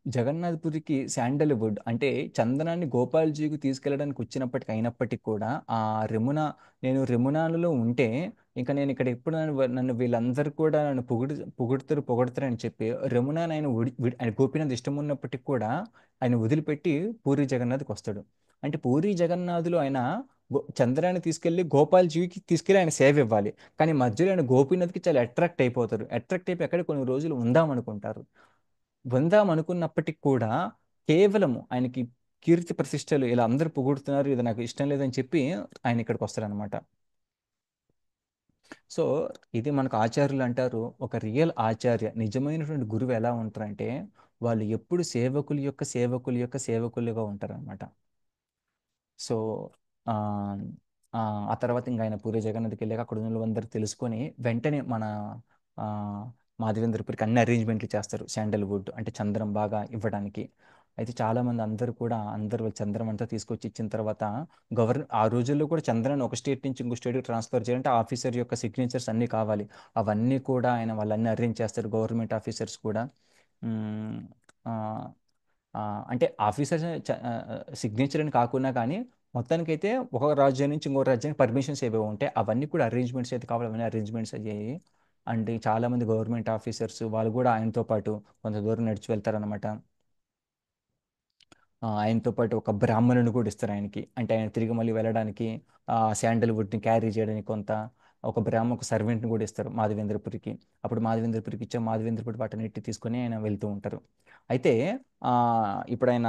జగన్నాథ్పురికి శాండల్వుడ్ అంటే చందనాన్ని గోపాల్జీకి తీసుకెళ్ళడానికి వచ్చినప్పటికీ అయినప్పటికీ కూడా, ఆ రెమున నేను రెమునాలలో ఉంటే ఇంకా నేను ఇక్కడ ఎప్పుడు నన్ను వీళ్ళందరూ కూడా నన్ను పొగుడుతారు అని చెప్పి రెమునాని ఆయన ఆయన గోపీనాథ్ ఇష్టం ఉన్నప్పటికీ కూడా ఆయన వదిలిపెట్టి పూరి జగన్నాథ్కి వస్తాడు. అంటే పూరి జగన్నాథులు ఆయన చంద్రాన్ని తీసుకెళ్లి గోపాల్జీకి తీసుకెళ్లి ఆయన సేవ ఇవ్వాలి. కానీ మధ్యలో ఆయన గోపీనాథ్కి చాలా అట్రాక్ట్ అయిపోతారు. అట్రాక్ట్ అయిపోయి అక్కడ కొన్ని రోజులు ఉందాం అనుకుంటారు. ఉందాం అనుకున్నప్పటికి కూడా కేవలము ఆయనకి కీర్తి ప్రతిష్టలు ఇలా అందరూ పొగుడుతున్నారు, ఇది నాకు ఇష్టం లేదని చెప్పి ఆయన ఇక్కడికి వస్తారనమాట. సో ఇది మనకు ఆచార్యులు అంటారు, ఒక రియల్ ఆచార్య, నిజమైనటువంటి గురువు ఎలా ఉంటారంటే, వాళ్ళు ఎప్పుడు సేవకులుగా ఉంటారనమాట. సో ఆ ఆ ఆ తర్వాత ఇంకా ఆయన పూరి జగన్నాథ్కి వెళ్ళాక అక్కడ ఉన్న వాళ్ళందరూ తెలుసుకొని వెంటనే మన ఆ, మాధవేంద్రపురికి అన్ని అరేంజ్మెంట్లు చేస్తారు, శాండల్వుడ్ అంటే చంద్రం బాగా ఇవ్వడానికి. అయితే చాలా మంది అందరూ చంద్రం అంతా తీసుకొచ్చి ఇచ్చిన తర్వాత, ఆ రోజుల్లో కూడా చంద్రాన్ని ఒక స్టేట్ నుంచి ఇంకో స్టేట్కి ట్రాన్స్ఫర్ చేయాలంటే ఆఫీసర్ యొక్క సిగ్నేచర్స్ అన్నీ కావాలి. అవన్నీ కూడా వాళ్ళన్నీ అరేంజ్ చేస్తారు, గవర్నమెంట్ ఆఫీసర్స్ కూడా. ఉమ్, ఆ, ఆ, అంటే ఆఫీసర్ సిగ్నేచర్ అని కాకుండా కానీ, మొత్తానికైతే ఒక రాజ్యం నుంచి ఇంకో రాజ్యానికి పర్మిషన్స్ ఏవో ఉంటాయి, అవన్నీ కూడా అరేంజ్మెంట్స్ అయితే కావాలి, అవన్నీ అరేంజ్మెంట్స్ అయ్యాయి. అండ్ చాలా మంది గవర్నమెంట్ ఆఫీసర్స్ వాళ్ళు కూడా ఆయనతో పాటు కొంత దూరం నడిచి వెళ్తారనమాట. ఆయనతో పాటు ఒక బ్రాహ్మణుని కూడా ఇస్తారు ఆయనకి, అంటే ఆయన తిరిగి మళ్ళీ వెళ్ళడానికి శాండల్వుడ్ని క్యారీ చేయడానికి కొంత. ఒక బ్రాహ్మణ ఒక సర్వెంట్ని కూడా ఇస్తారు మాధవేంద్రపురికి. అప్పుడు మాధవేంద్రపురికి ఇచ్చే మాధవేంద్రపురి వాటన్నిటి తీసుకొని ఆయన వెళ్తూ ఉంటారు. అయితే ఆ, ఇప్పుడు ఆయన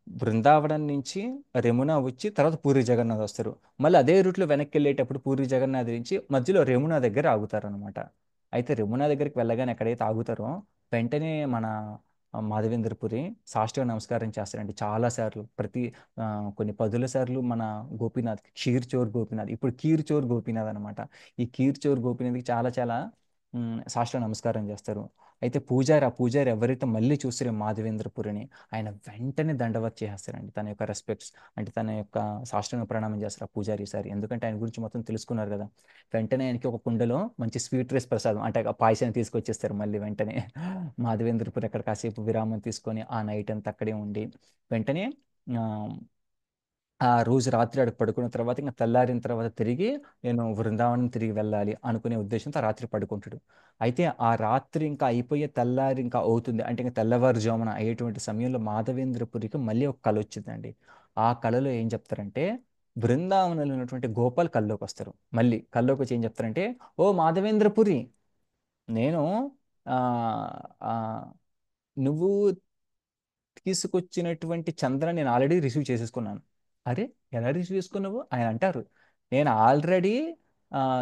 బృందావనం నుంచి రెమునా వచ్చి తర్వాత పూరి జగన్నాథ్ వస్తారు. మళ్ళీ అదే రూట్లో వెనక్కి వెళ్ళేటప్పుడు పూరి జగన్నాథ్ నుంచి మధ్యలో రెమునా దగ్గర ఆగుతారు అనమాట. అయితే రెమునా దగ్గరికి వెళ్ళగానే ఎక్కడైతే ఆగుతారో వెంటనే మన మాధవేంద్రపురి సాష్టాంగ నమస్కారం చేస్తారండి చాలాసార్లు. ఆ, కొన్ని పదుల సార్లు మన గోపీనాథ్ క్షీర్ చోర్ గోపీనాథ్, ఇప్పుడు కీర్ చోర్ గోపీనాథ్ అనమాట. ఈ కీర్ చోర్ గోపీనాథ్కి చాలా చాలా సాష్టాంగ నమస్కారం చేస్తారు. అయితే ఆ పూజారి ఎవరైతే మళ్ళీ చూస్తారో మాధవేంద్రపురిని, ఆయన వెంటనే దండవత్ చేసేస్తారండి తన యొక్క రెస్పెక్ట్స్, అంటే తన యొక్క సాష్టాంగ ప్రణామం చేస్తారు ఆ పూజారి సారి. ఎందుకంటే ఆయన గురించి మొత్తం తెలుసుకున్నారు కదా. వెంటనే ఆయనకి ఒక కుండలో మంచి స్వీట్ రైస్ ప్రసాదం అంటే ఆ పాయసాన్ని తీసుకొచ్చేస్తారు మళ్ళీ వెంటనే. మాధవేంద్రపురి అక్కడ కాసేపు విరామం తీసుకొని ఆ నైట్ అంతా అక్కడే ఉండి వెంటనే ఆ, ఆ రోజు రాత్రి అక్కడ పడుకున్న తర్వాత ఇంకా తెల్లారిన తర్వాత తిరిగి నేను బృందావనం తిరిగి వెళ్ళాలి అనుకునే ఉద్దేశంతో ఆ రాత్రి పడుకుంటాడు. అయితే ఆ రాత్రి ఇంకా అయిపోయే తెల్లారి ఇంకా అవుతుంది అంటే ఇంకా తెల్లవారుజామున అయ్యేటువంటి సమయంలో మాధవేంద్రపురికి మళ్ళీ ఒక కళ వచ్చిందండి. ఆ కళలో ఏం చెప్తారంటే బృందావనంలో ఉన్నటువంటి గోపాల్ కల్లోకి వస్తారు. మళ్ళీ కల్లోకి వచ్చి ఏం చెప్తారంటే, ఓ మాధవేంద్రపురి, నేను ఆ, ఆ, నువ్వు తీసుకొచ్చినటువంటి చంద్ర నేను ఆల్రెడీ రిసీవ్ చేసేసుకున్నాను. అరే, ఎలా రిసీవ్ చేసుకున్నావు ఆయన అంటారు. నేను ఆల్రెడీ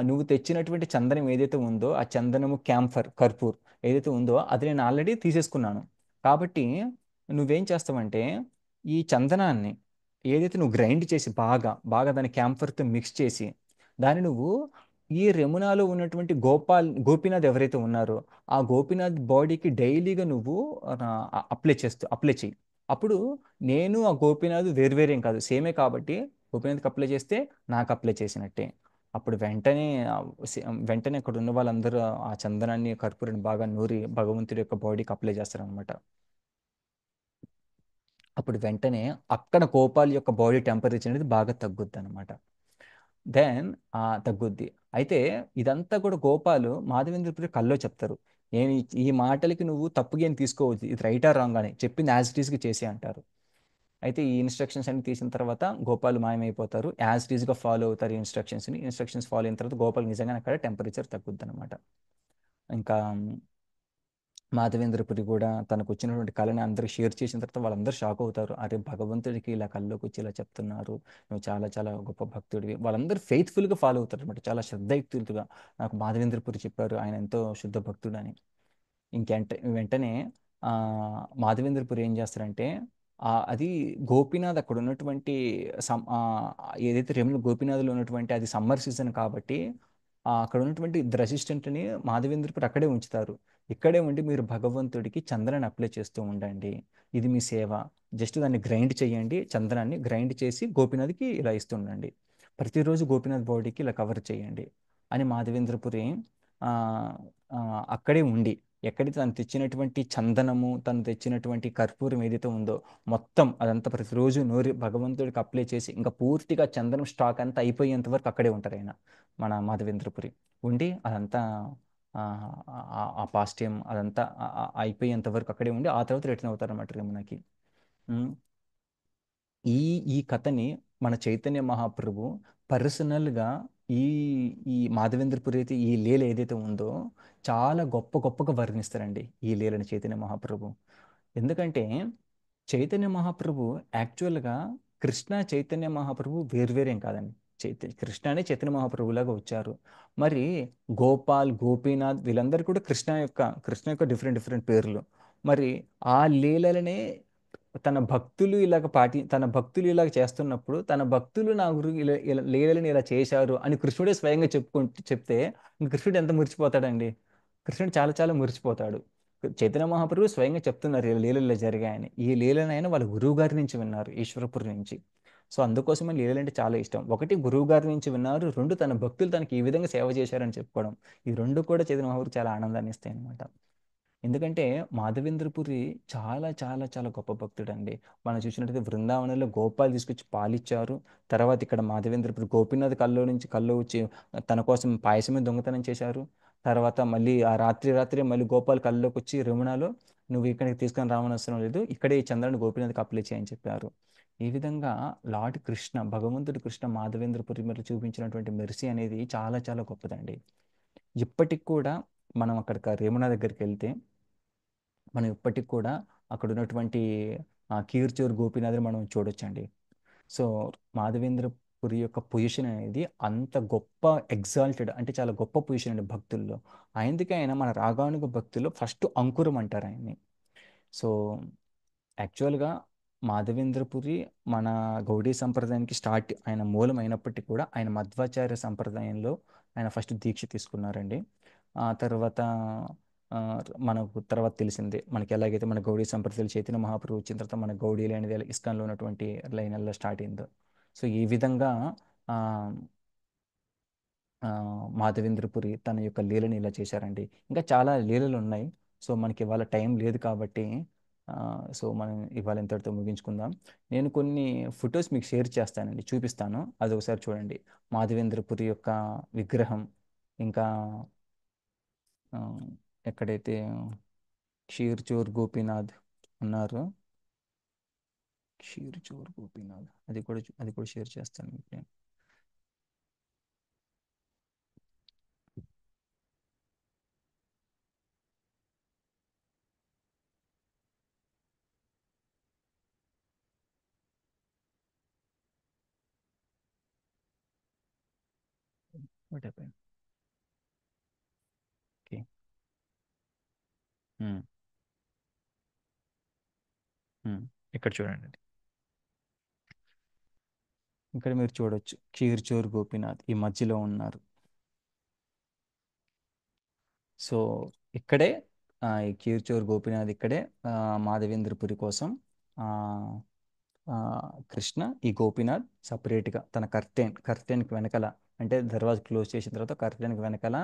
నువ్వు తెచ్చినటువంటి చందనం ఏదైతే ఉందో ఆ చందనము క్యాంఫర్ కర్పూర్ ఏదైతే ఉందో అది నేను ఆల్రెడీ తీసేసుకున్నాను. కాబట్టి నువ్వేం చేస్తావంటే ఈ చందనాన్ని ఏదైతే నువ్వు గ్రైండ్ చేసి బాగా బాగా దాన్ని క్యాంఫర్తో మిక్స్ చేసి దాన్ని నువ్వు ఈ రెమునాలో ఉన్నటువంటి గోపీనాథ్ ఎవరైతే ఉన్నారో ఆ గోపీనాథ్ బాడీకి డైలీగా నువ్వు అప్లై చేయి. అప్పుడు నేను ఆ గోపీనాథ్ వేరువేరేం కాదు సేమే కాబట్టి గోపీనాథ్కి అప్లై చేస్తే నాకు అప్లై చేసినట్టే. అప్పుడు వెంటనే వెంటనే అక్కడ ఉన్న వాళ్ళందరూ ఆ చందనాన్ని కర్పూరాన్ని బాగా నూరి భగవంతుడి యొక్క బాడీకి అప్లై చేస్తారనమాట. అప్పుడు వెంటనే అక్కడ గోపాల్ యొక్క బాడీ టెంపరేచర్ అనేది బాగా తగ్గుద్ది అనమాట. దెన్ తగ్గుద్ది. అయితే ఇదంతా కూడా గోపాలు మాధవేంద్రపురి కల్లో చెప్తారు. నేను ఈ మాటలకి నువ్వు తప్పుగా ఏం తీసుకోవద్దు, ఇది రైటా రాంగ్ అని చెప్పింది యాజ్ ఇట్ ఈస్గా చేసి అంటారు. అయితే ఈ ఇన్స్ట్రక్షన్స్ అన్ని తీసిన తర్వాత గోపాల్ మాయమైపోతారు. యాజ్ ఇట్ ఈస్గా ఫాలో అవుతారు ఈ ఇన్స్ట్రక్షన్స్ని. ఇన్స్ట్రక్షన్స్ ఫాలో అయిన తర్వాత గోపాల్ నిజంగానే అక్కడ టెంపరేచర్ తగ్గుద్ది అనమాట. ఇంకా మాధవేంద్రపురి కూడా తనకు వచ్చినటువంటి కళని అందరికి షేర్ చేసిన తర్వాత వాళ్ళందరూ షాక్ అవుతారు. అరే, భగవంతుడికి ఇలా కల్లోకి వచ్చి ఇలా చెప్తున్నారు, నువ్వు చాలా చాలా గొప్ప భక్తుడివి. వాళ్ళందరూ ఫెయిత్ఫుల్గా ఫాలో అవుతారు అనమాట, చాలా శ్రద్ధయుక్తులుగా. నాకు మాధవేంద్రపురి చెప్పారు ఆయన ఎంతో శుద్ధ భక్తుడు అని. వెంటనే ఆ, మాధవేంద్రపురి ఏం చేస్తారంటే అది గోపీనాథ్ అక్కడ ఉన్నటువంటి ఏదైతే రెముల గోపీనాథ్లో ఉన్నటువంటి అది సమ్మర్ సీజన్ కాబట్టి అక్కడ ఉన్నటువంటి ఇద్దరు అసిస్టెంట్ని మాధవేంద్రపురి అక్కడే ఉంచుతారు. ఇక్కడే ఉండి మీరు భగవంతుడికి చందనాన్ని అప్లై చేస్తూ ఉండండి, ఇది మీ సేవ. జస్ట్ దాన్ని గ్రైండ్ చేయండి, చందనాన్ని గ్రైండ్ చేసి గోపీనాథ్కి ఇలా ఇస్తుండండి. ప్రతిరోజు గోపీనాథ్ బాడీకి ఇలా కవర్ చేయండి అని మాధవేంద్రపురి ఆ, ఆ, అక్కడే ఉండి ఎక్కడైతే తను తెచ్చినటువంటి చందనము తను తెచ్చినటువంటి కర్పూరం ఏదైతే ఉందో మొత్తం అదంతా ప్రతిరోజు నూరి భగవంతుడికి అప్లై చేసి ఇంకా పూర్తిగా చందనం స్టాక్ అంతా అయిపోయేంత వరకు అక్కడే ఉంటారు ఆయన మన మాధవేంద్రపురి. ఉండి అదంతా ఆ పాస్ట్యం అదంతా అయిపోయేంత వరకు అక్కడే ఉండి ఆ తర్వాత రిటర్న్ అవుతారు అన్నమాట రమణకి. ఈ ఈ కథని మన చైతన్య మహాప్రభు పర్సనల్గా ఈ ఈ మాధవేంద్రపురి అయితే ఈ లీల ఏదైతే ఉందో చాలా గొప్ప గొప్పగా వర్ణిస్తారండి ఈ లీలని చైతన్య మహాప్రభు. ఎందుకంటే చైతన్య మహాప్రభు యాక్చువల్గా కృష్ణ చైతన్య మహాప్రభు వేర్వేరేం కాదండి. కృష్ణనే చైతన్య మహాప్రభులాగా వచ్చారు. మరి గోపాల్ గోపీనాథ్ వీళ్ళందరూ కూడా కృష్ణ యొక్క డిఫరెంట్ డిఫరెంట్ పేర్లు. మరి ఆ లీలలనే తన భక్తులు ఇలాగ చేస్తున్నప్పుడు తన భక్తులు నా గురు ఇలా లీలలను ఇలా చేశారు అని కృష్ణుడే స్వయంగా చెప్తే ఇంక కృష్ణుడు ఎంత మురిసిపోతాడండి. కృష్ణుడు చాలా చాలా మురిసిపోతాడు. చైతన్య మహాప్రభువు స్వయంగా చెప్తున్నారు ఇలా లీలలు ఇలా జరిగాయని. ఈ లీలనైనా వాళ్ళ గురువు గారి నుంచి విన్నారు, ఈశ్వరపురి నుంచి. సో అందుకోసమే లీలలు అంటే చాలా ఇష్టం. ఒకటి గురువు గారి నుంచి విన్నారు, రెండు తన భక్తులు తనకి ఈ విధంగా సేవ చేశారని చెప్పుకోవడం. ఈ రెండు కూడా చైతన్య మహాప్రభు చాలా ఆనందాన్ని ఇస్తాయి అనమాట. ఎందుకంటే మాధవేంద్రపురి చాలా చాలా చాలా గొప్ప భక్తుడండి. మనం చూసినట్టయితే బృందావనంలో గోపాల్ తీసుకొచ్చి పాలిచ్చారు. తర్వాత ఇక్కడ మాధవేంద్రపురి గోపీనాథ్ కల్లో వచ్చి తన కోసం పాయసమే దొంగతనం చేశారు. తర్వాత మళ్ళీ ఆ రాత్రి మళ్ళీ గోపాల్ కల్లోకి వచ్చి రమణలో నువ్వు ఇక్కడికి తీసుకొని రావనవసరం లేదు, ఇక్కడే ఈ చంద్రాన్ని గోపీనాథ్కి అప్లై చేయని చెప్పారు. ఈ విధంగా లార్డ్ కృష్ణ, భగవంతుడు కృష్ణ మాధవేంద్రపురి మీద చూపించినటువంటి మెర్సీ అనేది చాలా చాలా గొప్పదండి. ఇప్పటికి కూడా మనం అక్కడికి రేమునా దగ్గరికి వెళ్తే మనం ఇప్పటికి కూడా అక్కడ ఉన్నటువంటి కీర్చోర్ గోపీనాథ్ని మనం చూడొచ్చండి. సో మాధవేంద్రపురి యొక్క పొజిషన్ అనేది అంత గొప్ప, ఎగ్జాల్టెడ్, అంటే చాలా గొప్ప పొజిషన్ అండి భక్తుల్లో. అందుకే ఆయన మన రాగానుగ భక్తుల్లో ఫస్ట్ అంకురం అంటారు ఆయన్ని. సో యాక్చువల్గా మాధవేంద్రపురి మన గౌడీ సంప్రదాయానికి స్టార్ట్ ఆయన మూలం అయినప్పటికీ కూడా ఆయన మధ్వాచార్య సంప్రదాయంలో ఆయన ఫస్ట్ దీక్ష తీసుకున్నారండి. ఆ తర్వాత ఆ, మనకు తర్వాత తెలిసిందే మనకి ఎలాగైతే మన గౌడీ సంప్రదాయాలు చైతన్య మహాప్రభు వచ్చిన తర్వాత మన గౌడీలు అనేది ఇస్కాన్లో ఉన్నటువంటి లైన్ ఎలా స్టార్ట్ అయిందో. సో ఈ విధంగా ఆ, ఆ, మాధవేంద్రపురి తన యొక్క లీలని ఇలా చేశారండి. ఇంకా చాలా లీలలు ఉన్నాయి. సో మనకి ఇవాళ టైం లేదు కాబట్టి ఆ, సో మనం ఇవాళ ఇంతటితో ముగించుకుందాం. నేను కొన్ని ఫొటోస్ మీకు షేర్ చేస్తానండి, చూపిస్తాను, అది ఒకసారి చూడండి. మాధవేంద్రపురి యొక్క విగ్రహం, ఇంకా ఆ, ఎక్కడైతే క్షీర్చోర్ గోపీనాథ్ ఉన్నారు, క్షీర్చోర్ గోపీనాథ్, అది కూడా షేర్ చేస్తాను మీకు నేను. What happen? ఓకే. ఇక్కడ చూడండి. ఇక్కడ మీరు చూడొచ్చు క్షీర్చోర్ గోపీనాథ్ ఈ మధ్యలో ఉన్నారు. సో ఇక్కడే ఈ క్షీర్చోర్ గోపీనాథ్ ఇక్కడే ఆ, మాధవేంద్రపురి కోసం ఆ, ఆ, కృష్ణ ఈ గోపీనాథ్ సపరేట్గా తన కర్టెన్కి వెనకాల, అంటే దర్వాజా క్లోజ్ చేసిన తర్వాత కర్టెన్కి వెనకాల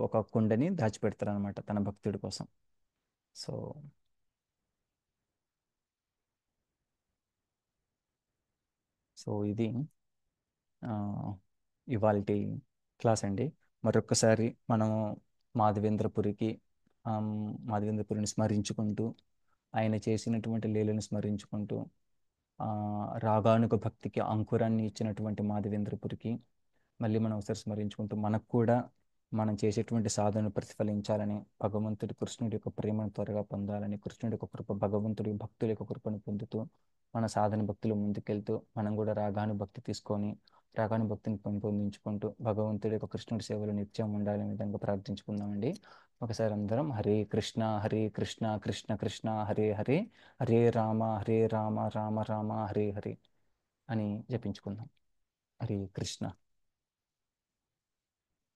ఒక కుండని దాచిపెడతారనమాట తన భక్తుడి కోసం. సో ఇది ఇవాల్టి క్లాస్ అండి. మరొక్కసారి మనము మాధవేంద్రపురికి మాధవేంద్రపురిని స్మరించుకుంటూ, ఆయన చేసినటువంటి లీలను స్మరించుకుంటూ, ఆ, రాగానుగ భక్తికి అంకురాన్ని ఇచ్చినటువంటి మాధవేంద్రపురికి మళ్ళీ మనం ఒకసారి స్మరించుకుంటూ, మనకు కూడా మనం చేసేటువంటి సాధనను ప్రతిఫలించాలని, భగవంతుడి కృష్ణుడి యొక్క ప్రేమను త్వరగా పొందాలని, కృష్ణుడి యొక్క కృప, భగవంతుడి భక్తుల యొక్క కృపను పొందుతూ మన సాధన భక్తులు ముందుకెళ్తూ మనం కూడా రాగాను భక్తి తీసుకొని రాగాను భక్తిని పెంపొందించుకుంటూ భగవంతుడి యొక్క కృష్ణుడి సేవలు నిత్యం ఉండాలనే విధంగా ప్రార్థించుకుందామండి. ఒకసారి అందరం హరే కృష్ణ హరే కృష్ణ కృష్ణ కృష్ణ హరే హరే, హరే రామ రామ రామ హరే హరే అని జపించుకుందాం. హరే కృష్ణ.